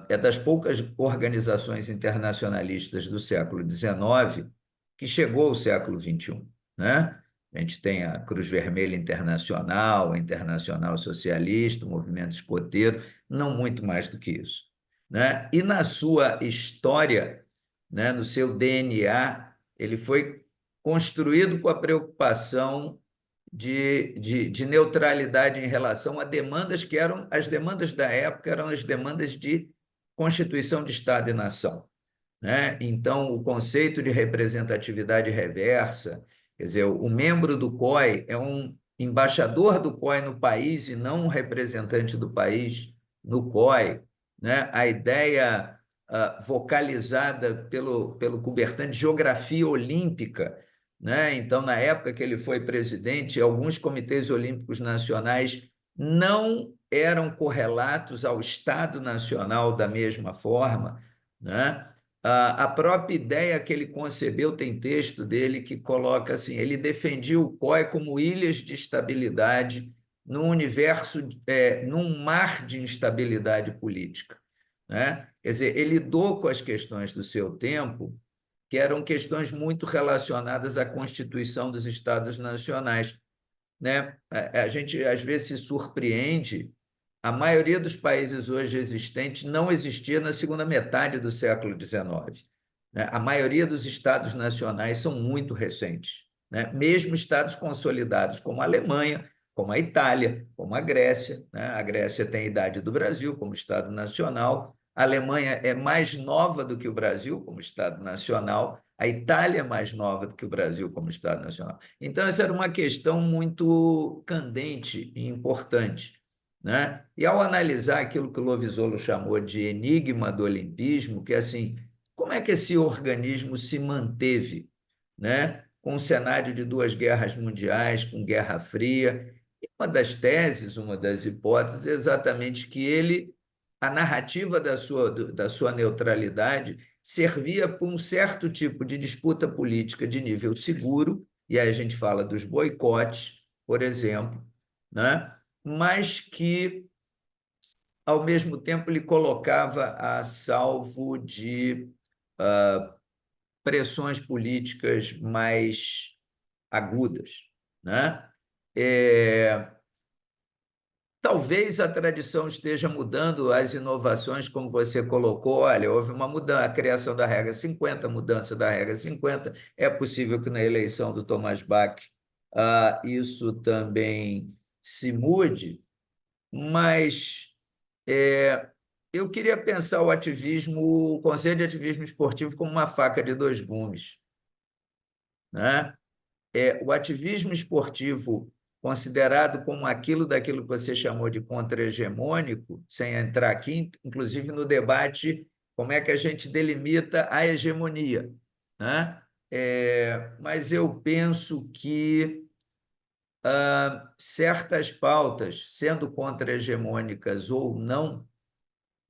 é das poucas organizações internacionalistas do século XIX que chegou ao século XXI, né? A gente tem a Cruz Vermelha Internacional, a Internacional Socialista, o Movimento Escoteiro, não muito mais do que isso, né? E na sua história, né, no seu DNA, ele foi construído com a preocupação de neutralidade em relação a demandas que eram as demandas da época, eram as demandas de constituição de Estado e nação, né? Então, o conceito de representatividade reversa, quer dizer, o membro do COI é um embaixador do COI no país e não um representante do país no COI, né? A ideia vocalizada pelo Coubertin de geografia olímpica, né? Então, na época que ele foi presidente, alguns comitês olímpicos nacionais não eram correlatos ao Estado Nacional da mesma forma, né? A própria ideia que ele concebeu, tem texto dele que coloca assim: ele defendia o COI como ilhas de estabilidade num universo, num mar de instabilidade política, né? Quer dizer, ele lidou com as questões do seu tempo, que eram questões muito relacionadas à constituição dos Estados nacionais, né? A gente às vezes se surpreende. A maioria dos países hoje existentes não existia na segunda metade do século XIX, né? A maioria dos estados nacionais são muito recentes, né? Mesmo estados consolidados como a Alemanha, como a Itália, como a Grécia, né? A Grécia tem a idade do Brasil como estado nacional, a Alemanha é mais nova do que o Brasil como estado nacional, a Itália é mais nova do que o Brasil como estado nacional. Então, essa era uma questão muito candente e importante, né? E ao analisar aquilo que o Lovisolo chamou de enigma do olimpismo, que é assim, como é que esse organismo se manteve, né? Com um cenário de duas guerras mundiais, com Guerra Fria, e uma das teses, uma das hipóteses, é exatamente que a narrativa da sua neutralidade servia para um certo tipo de disputa política de nível seguro, e aí a gente fala dos boicotes, por exemplo, né? Mas que, ao mesmo tempo, lhe colocava a salvo de pressões políticas mais agudas, né? É, Talvez a tradição esteja mudando, as inovações, como você colocou, olha, houve uma mudança, a criação da regra 50, a mudança da regra 50. É possível que na eleição do Thomas Bach isso também se mude, mas eu queria pensar o Conselho de Ativismo Esportivo como uma faca de dois gumes, né? O ativismo esportivo, considerado como daquilo que você chamou de contra-hegemônico, sem entrar aqui, inclusive no debate, como é que a gente delimita a hegemonia, né? Mas eu penso que certas pautas, sendo contra-hegemônicas ou não,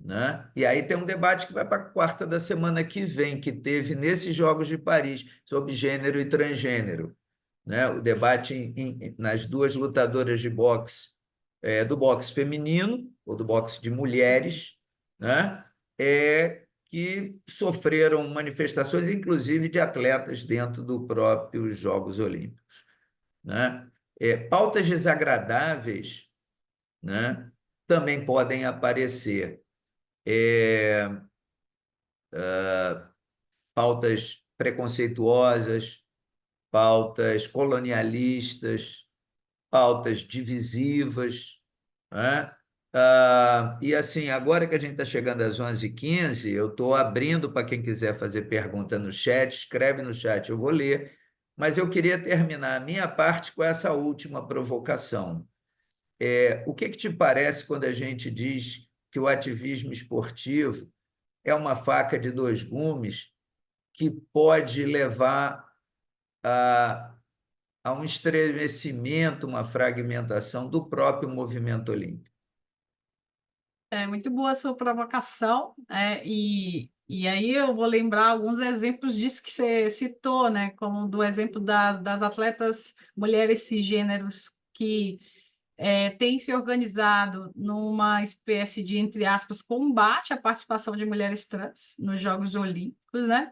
né? E aí tem um debate que vai para a quarta da semana que vem, que teve nesses Jogos de Paris, sobre gênero e transgênero, né? O debate nas duas lutadoras de boxe, do boxe feminino, ou do boxe de mulheres, né? Que sofreram manifestações, inclusive de atletas dentro do próprios Jogos Olímpicos, né? Pautas desagradáveis, né, também podem aparecer. É, Pautas preconceituosas, pautas colonialistas, pautas divisivas, né? E assim, agora que a gente está chegando às 11h15, eu estou abrindo para quem quiser fazer pergunta no chat, escreve no chat, eu vou ler, mas eu queria terminar a minha parte com essa última provocação. O que te parece quando a gente diz que o ativismo esportivo é uma faca de dois gumes que pode levar a, a um estremecimento, uma fragmentação do próprio movimento olímpico? É muito boa a sua provocação, e aí eu vou lembrar alguns exemplos disso que você citou, né? Como do exemplo das atletas mulheres cisgêneros que tem se organizado numa espécie de, entre aspas, combate à participação de mulheres trans nos Jogos Olímpicos, né?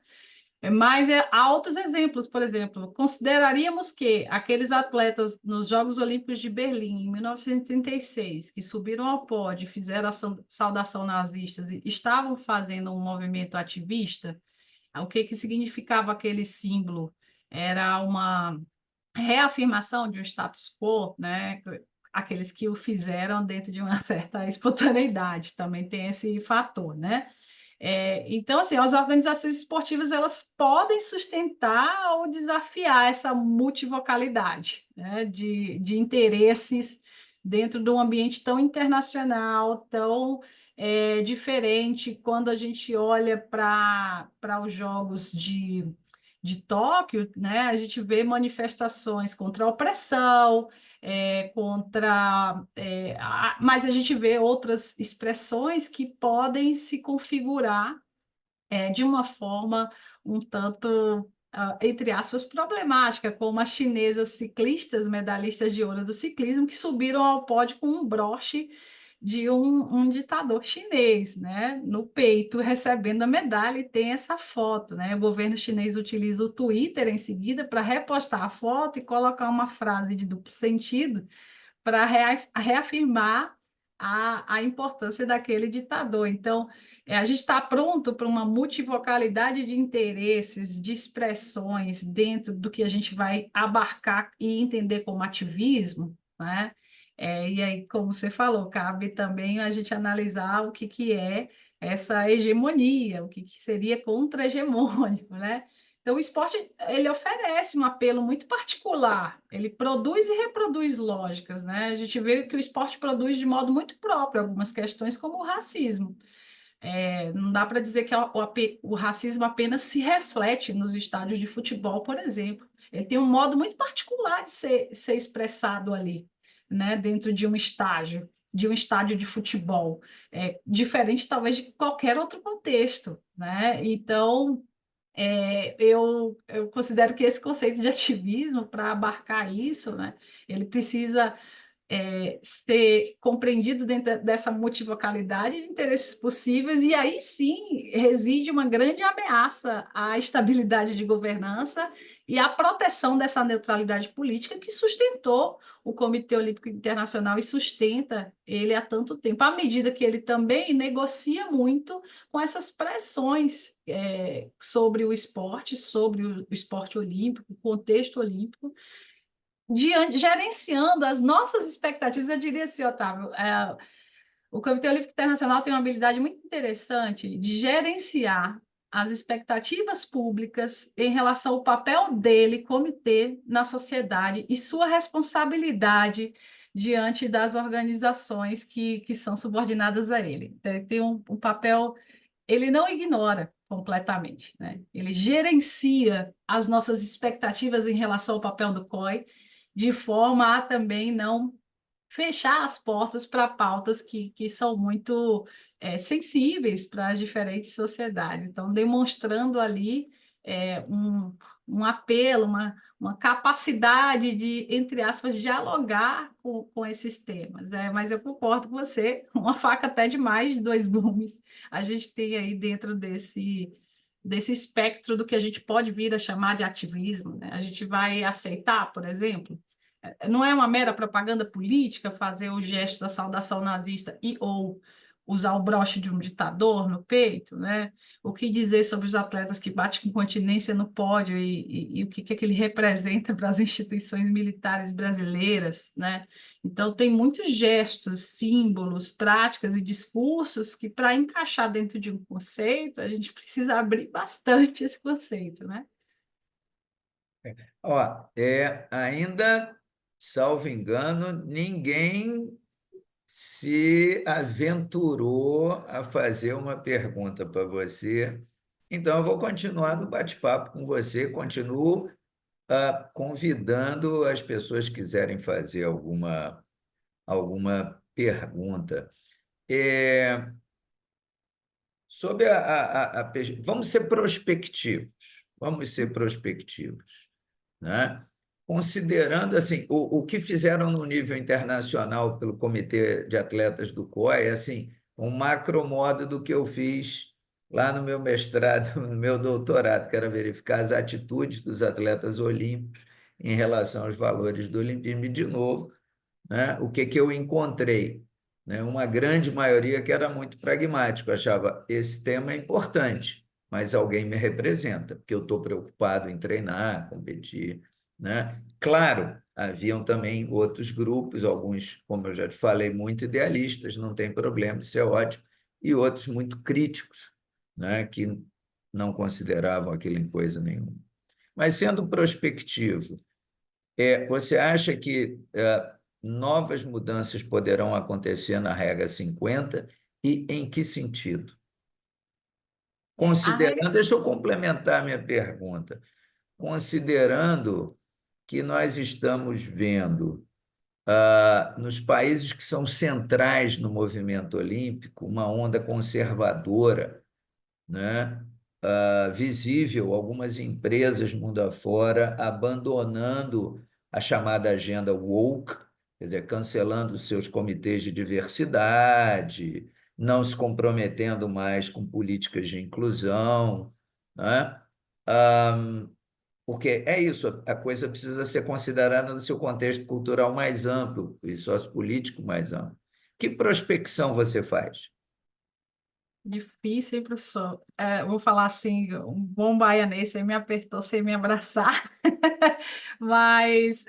Mas há outros exemplos, por exemplo, consideraríamos que aqueles atletas nos Jogos Olímpicos de Berlim, em 1936, que subiram ao pódio, fizeram a saudação nazista e estavam fazendo um movimento ativista, o que que significava aquele símbolo? Era uma reafirmação de um status quo, né? Aqueles que o fizeram dentro de uma certa espontaneidade, também tem esse fator, né? Então, assim, as organizações esportivas elas podem sustentar ou desafiar essa multivocalidade, né, de interesses dentro de um ambiente tão internacional, tão diferente. Quando a gente olha para os Jogos de Tóquio, né, a gente vê manifestações contra a opressão, mas a gente vê outras expressões que podem se configurar de uma forma um tanto, entre aspas, problemática, como as chinesas ciclistas, medalhistas de ouro do ciclismo, que subiram ao pódio com um broche de um ditador chinês, né, no peito, recebendo a medalha, e tem essa foto, né? O governo chinês utiliza o Twitter em seguida para repostar a foto e colocar uma frase de duplo sentido para reafirmar a importância daquele ditador. Então, a gente está pronto para uma multivocalidade de interesses, de expressões dentro do que a gente vai abarcar e entender como ativismo, né? E aí, como você falou, cabe também a gente analisar o que, que é essa hegemonia, o que, que seria contra-hegemônico, né? Então, o esporte ele oferece um apelo muito particular, ele produz e reproduz lógicas, né? A gente vê que o esporte produz de modo muito próprio algumas questões, como o racismo. Não dá para dizer que o racismo apenas se reflete nos estádios de futebol, por exemplo. Ele tem um modo muito particular de ser expressado ali, né? Dentro de um estádio de futebol, diferente talvez de qualquer outro contexto, né? Então eu considero que esse conceito de ativismo, para abarcar isso, né, ele precisa ser compreendido dentro dessa multivocalidade de interesses possíveis, e aí sim reside uma grande ameaça à estabilidade de governança e à proteção dessa neutralidade política que sustentou o Comitê Olímpico Internacional e sustenta ele há tanto tempo, à medida que ele também negocia muito com essas pressões sobre o esporte, sobre o esporte olímpico, o contexto olímpico, gerenciando as nossas expectativas. Eu diria assim, Otávio, o Comitê Olímpico Internacional tem uma habilidade muito interessante de gerenciar as expectativas públicas em relação ao papel dele, comitê, na sociedade e sua responsabilidade diante das organizações que são subordinadas a ele. Então, ele tem um papel, ele não ignora completamente, né? Ele gerencia as nossas expectativas em relação ao papel do COI, de forma a também não fechar as portas para pautas que são muito sensíveis para as diferentes sociedades. Então, demonstrando ali um apelo, uma capacidade de, entre aspas, dialogar com esses temas. Mas eu concordo com você, uma faca até de mais de dois gumes a gente tem aí dentro desse espectro do que a gente pode vir a chamar de ativismo, né? A gente vai aceitar, por exemplo, não é uma mera propaganda política fazer o gesto da saudação nazista e ou usar o broche de um ditador no peito, né? O que dizer sobre os atletas que batem com continência no pódio e o que é que ele representa para as instituições militares brasileiras, né? Então, tem muitos gestos, símbolos, práticas e discursos que, para encaixar dentro de um conceito, a gente precisa abrir bastante esse conceito, né? Ó, ainda, salvo engano, ninguém se aventurou a fazer uma pergunta para você. Então, eu vou continuar no bate-papo com você, continuo convidando as pessoas que quiserem fazer alguma pergunta. É, sobre vamos ser prospectivos, né? considerando assim, o que fizeram no nível internacional pelo Comitê de Atletas do COI, é assim, um macromodo do que eu fiz lá no meu mestrado, no meu doutorado, que era verificar as atitudes dos atletas olímpicos em relação aos valores do olimpismo. E, de novo, né, o que eu encontrei? Né, uma grande maioria que era muito pragmático, achava esse tema é importante, mas alguém me representa, porque eu estou preocupado em treinar, competir, né? Claro, haviam também outros grupos, alguns, como eu já te falei, muito idealistas, não tem problema, isso é ótimo, e outros muito críticos, né? Que não consideravam aquilo em coisa nenhuma. Mas sendo prospectivo, você acha que novas mudanças poderão acontecer na regra 50 e em que sentido? A regra Considerando, deixa eu complementar minha pergunta, considerando que nós estamos vendo nos países que são centrais no movimento olímpico uma onda conservadora, né? Visível, algumas empresas mundo afora abandonando a chamada agenda woke, quer dizer, cancelando seus comitês de diversidade, não se comprometendo mais com políticas de inclusão, né? Porque é isso, a coisa precisa ser considerada no seu contexto cultural mais amplo e sociopolítico mais amplo. Que prospecção você faz? difícil, hein, professor? Vou falar assim, um bom baianês, você me apertou sem me abraçar. Mas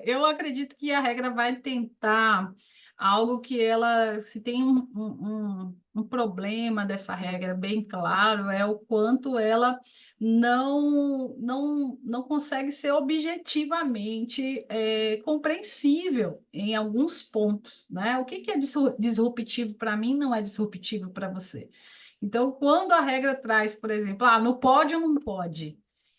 eu acredito que a regra vai tentar algo que ela, se tem um problema dessa regra bem claro, é o quanto ela não consegue ser objetivamente compreensível em alguns pontos, né? O que que é disruptivo para mim não é disruptivo para você. Então, quando a regra traz, por exemplo, no pode ou não pode,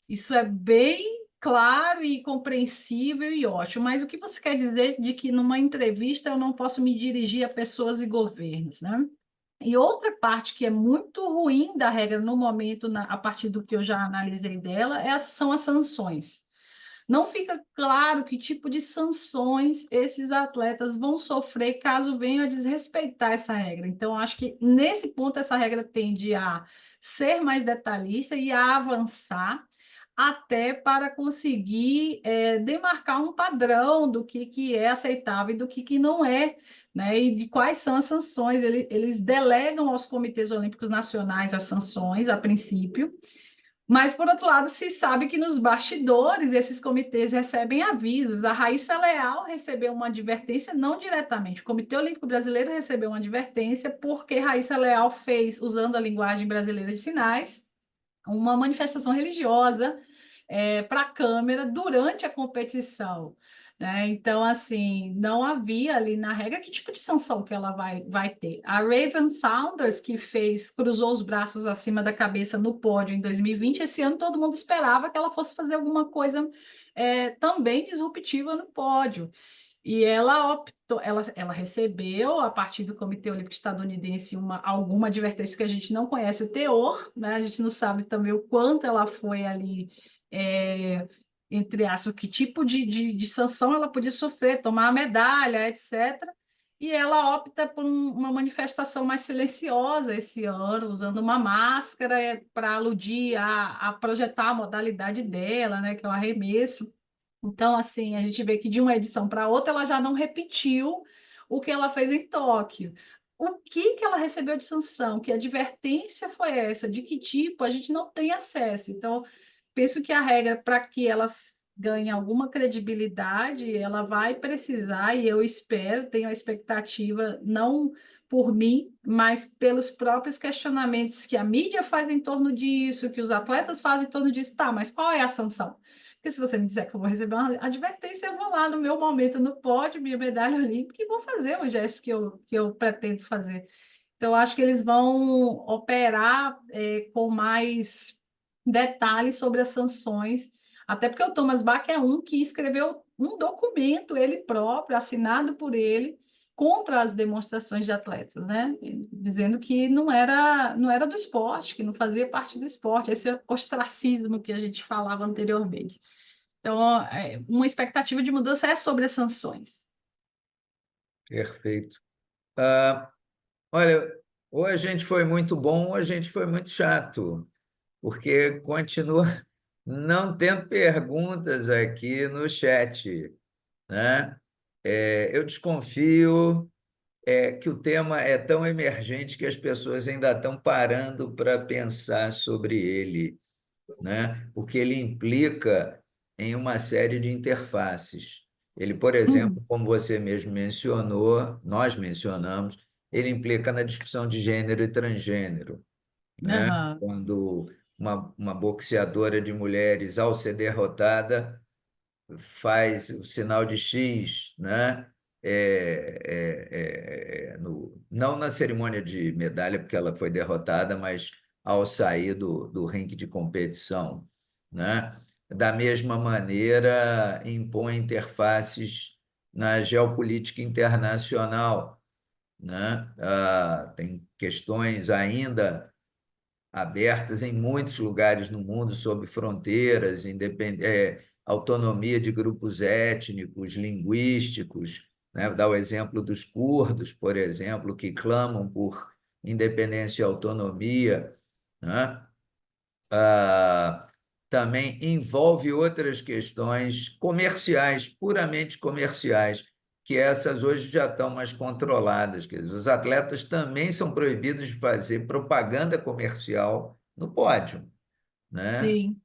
isso é bem claro e compreensível e ótimo, mas o que você quer dizer de que numa entrevista eu não posso me dirigir a pessoas e governos, né? E outra parte que é muito ruim da regra no momento, a partir do que eu já analisei dela, são as sanções. Não fica claro que tipo de sanções esses atletas vão sofrer caso venham a desrespeitar essa regra. Então, acho que nesse ponto essa regra tende a ser mais detalhista e a avançar até para conseguir demarcar um padrão do que é aceitável e do que não é, né? E de quais são as sanções. Eles delegam aos comitês olímpicos nacionais as sanções, a princípio, mas, por outro lado, se sabe que nos bastidores esses comitês recebem avisos. A Raíssa Leal recebeu uma advertência, não diretamente. O Comitê Olímpico Brasileiro recebeu uma advertência porque Raíssa Leal fez, usando a linguagem brasileira de sinais, uma manifestação religiosa para a câmera durante a competição. Né? Então, assim, não havia ali na regra que tipo de sanção que ela vai ter. A Raven Saunders, que cruzou os braços acima da cabeça no pódio em 2020, esse ano todo mundo esperava que ela fosse fazer alguma coisa também disruptiva no pódio. E ela optou, ela recebeu, a partir do Comitê Olímpico Estadunidense, alguma advertência que a gente não conhece o teor, né? A gente não sabe também o quanto ela foi ali, é, entre aspas, que tipo de sanção ela podia sofrer, tomar a medalha, etc. E ela opta por uma manifestação mais silenciosa esse ano, usando uma máscara para aludir a projetar a modalidade dela, né? Que é o arremesso. Então, assim, a gente vê que de uma edição para outra ela já não repetiu o que ela fez em Tóquio. O que que ela recebeu de sanção? Que advertência foi essa? De que tipo? A gente não tem acesso. Então, penso que a regra, para que ela ganhe alguma credibilidade, ela vai precisar, e eu espero, tenho a expectativa, não por mim, mas pelos próprios questionamentos que a mídia faz em torno disso, que os atletas fazem em torno disso. Tá, mas qual é a sanção? Porque se você me disser que eu vou receber uma advertência, eu vou lá no meu momento no pódio, minha medalha olímpica, e vou fazer o gesto que eu pretendo fazer. Então, acho que eles vão operar com mais detalhes sobre as sanções, até porque o Thomas Bach é um que escreveu um documento, ele próprio, assinado por ele, contra as demonstrações de atletas, né? Dizendo que não era do esporte, que não fazia parte do esporte, esse ostracismo que a gente falava anteriormente. Então, uma expectativa de mudança é sobre as sanções. Perfeito. Ah, olha, ou a gente foi muito bom ou a gente foi muito chato, porque continua não tendo perguntas aqui no chat, né? Eu desconfio que o tema é tão emergente que as pessoas ainda estão parando para pensar sobre ele, né? Porque ele implica em uma série de interfaces. Ele, por Uhum. exemplo, como você mesmo mencionou, nós mencionamos, ele implica na discussão de gênero e transgênero, né? Aham. Quando uma boxeadora de mulheres, ao ser derrotada, faz o sinal de X, né? Não na cerimônia de medalha, porque ela foi derrotada, mas ao sair do ringue de competição, né? Da mesma maneira, impõe interfaces na geopolítica internacional, né? Tem questões ainda abertas em muitos lugares no mundo sobre fronteiras, autonomia de grupos étnicos, linguísticos, né? Dá o exemplo dos curdos, por exemplo, que clamam por independência e autonomia, né? Ah, Também envolve outras questões comerciais, puramente comerciais, que essas hoje já estão mais controladas. Quer dizer, os atletas também são proibidos de fazer propaganda comercial no pódio, né? Sim.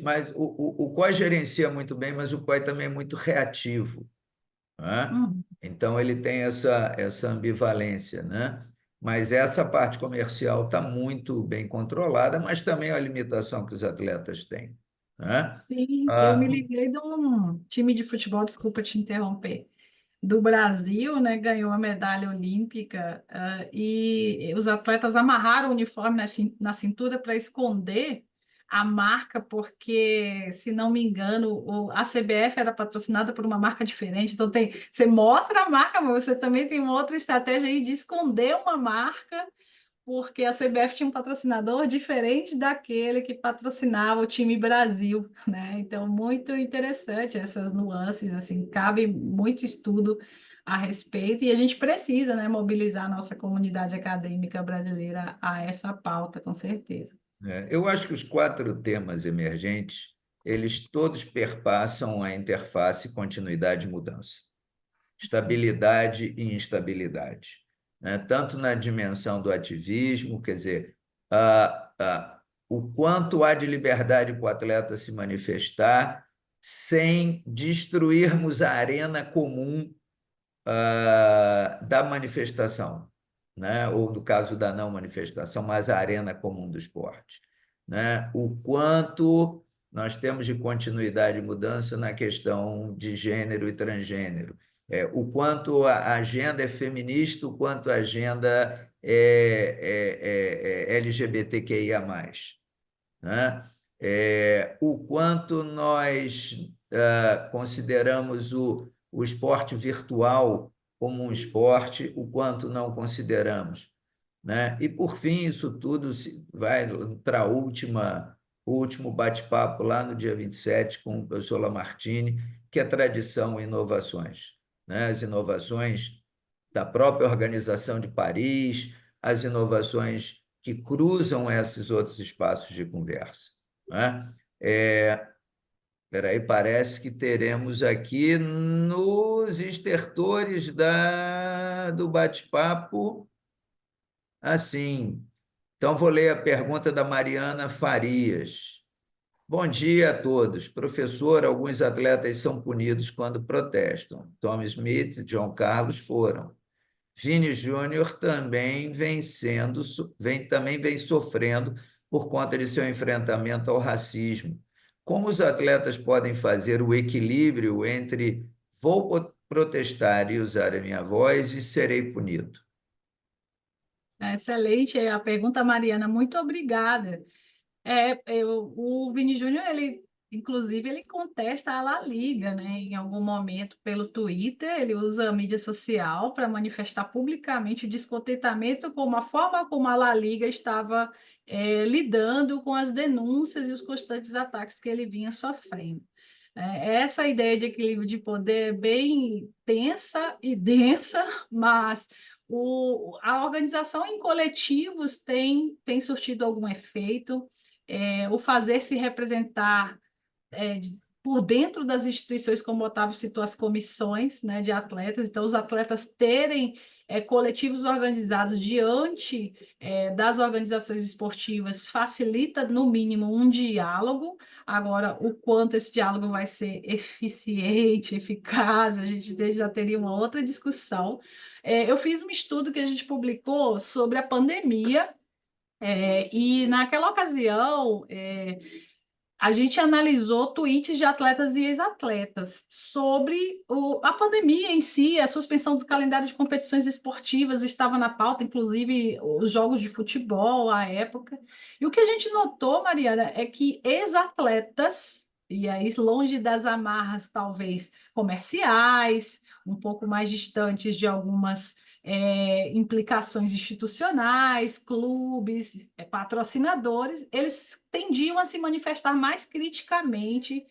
Mas o COI gerencia muito bem, mas o COI também é muito reativo, né? Uhum. Então ele tem essa ambivalência, né? Mas essa parte comercial está muito bem controlada, mas também é a limitação que os atletas têm, né? Sim, eu me Ah, liguei de um time de futebol, desculpa te interromper, do Brasil, né, ganhou a medalha olímpica, e os atletas amarraram o uniforme na cintura para esconder a marca, porque, se não me engano, a CBF era patrocinada por uma marca diferente. Então você mostra a marca, mas você também tem uma outra estratégia aí de esconder uma marca, porque a CBF tinha um patrocinador diferente daquele que patrocinava o time Brasil, né? Então, muito interessante essas nuances, assim, cabe muito estudo a respeito, e a gente precisa, né, mobilizar a nossa comunidade acadêmica brasileira a essa pauta, com certeza. eu acho que os quatro temas emergentes, eles todos perpassam a interface continuidade e mudança. Estabilidade e instabilidade, né? Tanto na dimensão do ativismo, quer dizer, o quanto há de liberdade para o atleta se manifestar sem destruirmos a arena comum da manifestação, né? Ou do caso da não manifestação, mas a arena comum do esporte, né? O quanto nós temos de continuidade e mudança na questão de gênero e transgênero, o quanto a agenda é feminista, o quanto a agenda é LGBTQIA+, né? O quanto nós consideramos o esporte virtual como um esporte, o quanto não consideramos, né? E, por fim, isso tudo vai para o último bate-papo lá no dia 27 com o professor Lamartine, que é tradição e inovações, né? As inovações da própria Organização de Paris, as inovações que cruzam esses outros espaços de conversa, né? Peraí, parece que teremos aqui nos estertores do bate-papo, assim. Então, vou ler a pergunta da Mariana Farias. Bom dia a todos. Professor, alguns atletas são punidos quando protestam. Tom Smith e John Carlos foram. Vini Júnior também vem sofrendo por conta de seu enfrentamento ao racismo. Como os atletas podem fazer o equilíbrio entre vou protestar e usar a minha voz e serei punido? Excelente a pergunta, Mariana, muito obrigada. O Vini Júnior, ele, inclusive, ele contesta a La Liga, né? Em algum momento, pelo Twitter, ele usa a mídia social para manifestar publicamente o descontentamento com a forma como a La Liga estava lidando com as denúncias e os constantes ataques que ele vinha sofrendo. Essa ideia de equilíbrio de poder é bem tensa e densa, mas a organização em coletivos tem surtido algum efeito. O fazer se representar por dentro das instituições, como o Otávio citou, as comissões, né, de atletas, então os atletas terem coletivos organizados diante das organizações esportivas facilita, no mínimo, um diálogo. Agora, o quanto esse diálogo vai ser eficiente, eficaz, a gente já teria uma outra discussão. Eu fiz um estudo que a gente publicou sobre a pandemia, e naquela ocasião, a gente analisou tweets de atletas e ex-atletas sobre a pandemia em si, a suspensão do calendário de competições esportivas estava na pauta, inclusive os jogos de futebol à época. E o que a gente notou, Mariana, é que ex-atletas, e aí longe das amarras talvez comerciais, um pouco mais distantes de algumas implicações institucionais, clubes, patrocinadores, eles tendiam a se manifestar mais criticamente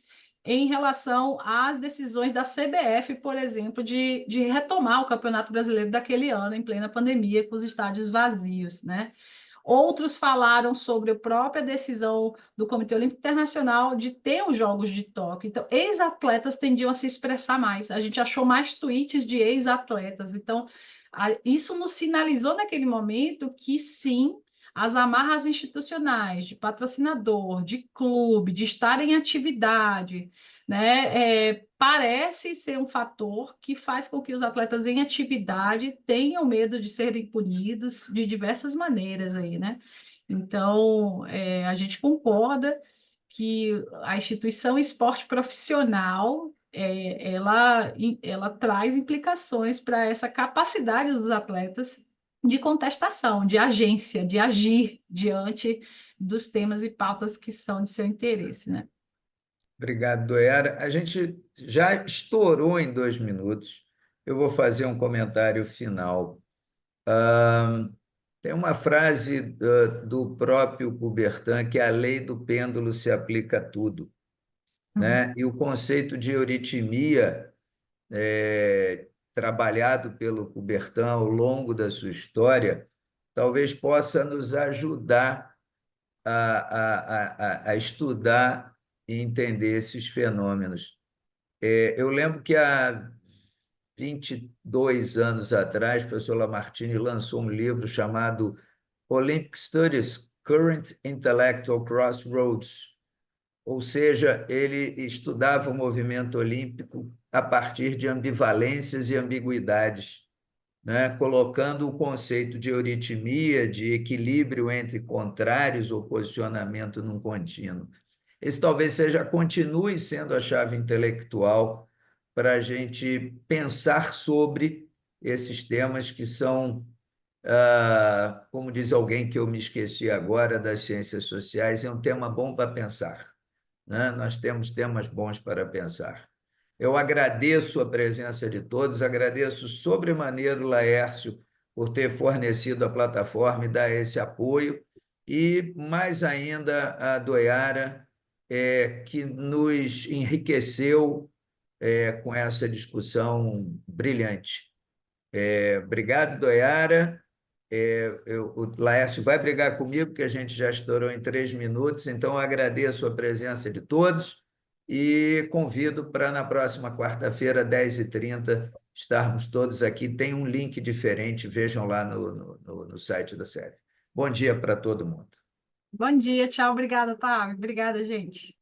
em relação às decisões da CBF, por exemplo, de retomar o Campeonato Brasileiro daquele ano, em plena pandemia, com os estádios vazios, né? Outros falaram sobre a própria decisão do Comitê Olímpico Internacional de ter os Jogos de Tóquio. Então, ex-atletas tendiam a se expressar mais. A gente achou mais tweets de ex-atletas. Então, isso nos sinalizou naquele momento que sim, as amarras institucionais de patrocinador, de clube, de estar em atividade, né, parece ser um fator que faz com que os atletas em atividade tenham medo de serem punidos de diversas maneiras aí, né? Então, a gente concorda que a instituição esporte profissional ela traz implicações para essa capacidade dos atletas de contestação, de agência, de agir diante dos temas e pautas que são de seu interesse, né? Obrigado, Doera. A gente já estourou em 2 minutos. Eu vou fazer um comentário final. Tem uma frase do próprio Coubertin que a lei do pêndulo se aplica a tudo, Hum. né? E o conceito de euritmia, trabalhado pelo Coubertin ao longo da sua história, talvez possa nos ajudar a estudar e entender esses fenômenos. Eu lembro que há 22 anos atrás, o professor Lamartine lançou um livro chamado Olympic Studies, Current Intellectual Crossroads, ou seja, ele estudava o movimento olímpico a partir de ambivalências e ambiguidades, né? Colocando o conceito de euritmia, de equilíbrio entre contrários ou posicionamento num contínuo. Esse talvez continue sendo a chave intelectual para a gente pensar sobre esses temas que são, como diz alguém que eu me esqueci agora, das ciências sociais, é um tema bom para pensar, né? Nós temos temas bons para pensar. Eu agradeço a presença de todos, agradeço sobremaneira o Laércio por ter fornecido a plataforma e dar esse apoio, e mais ainda a Doiara, que nos enriqueceu com essa discussão brilhante. Obrigado, Doiara. O Laércio vai brigar comigo, porque a gente já estourou em 3 minutos, então eu agradeço a presença de todos e convido para na próxima quarta-feira, 10h30, estarmos todos aqui. Tem um link diferente, vejam lá no site da série. Bom dia para todo mundo. Bom dia, tchau, obrigada, tá? Obrigada, gente.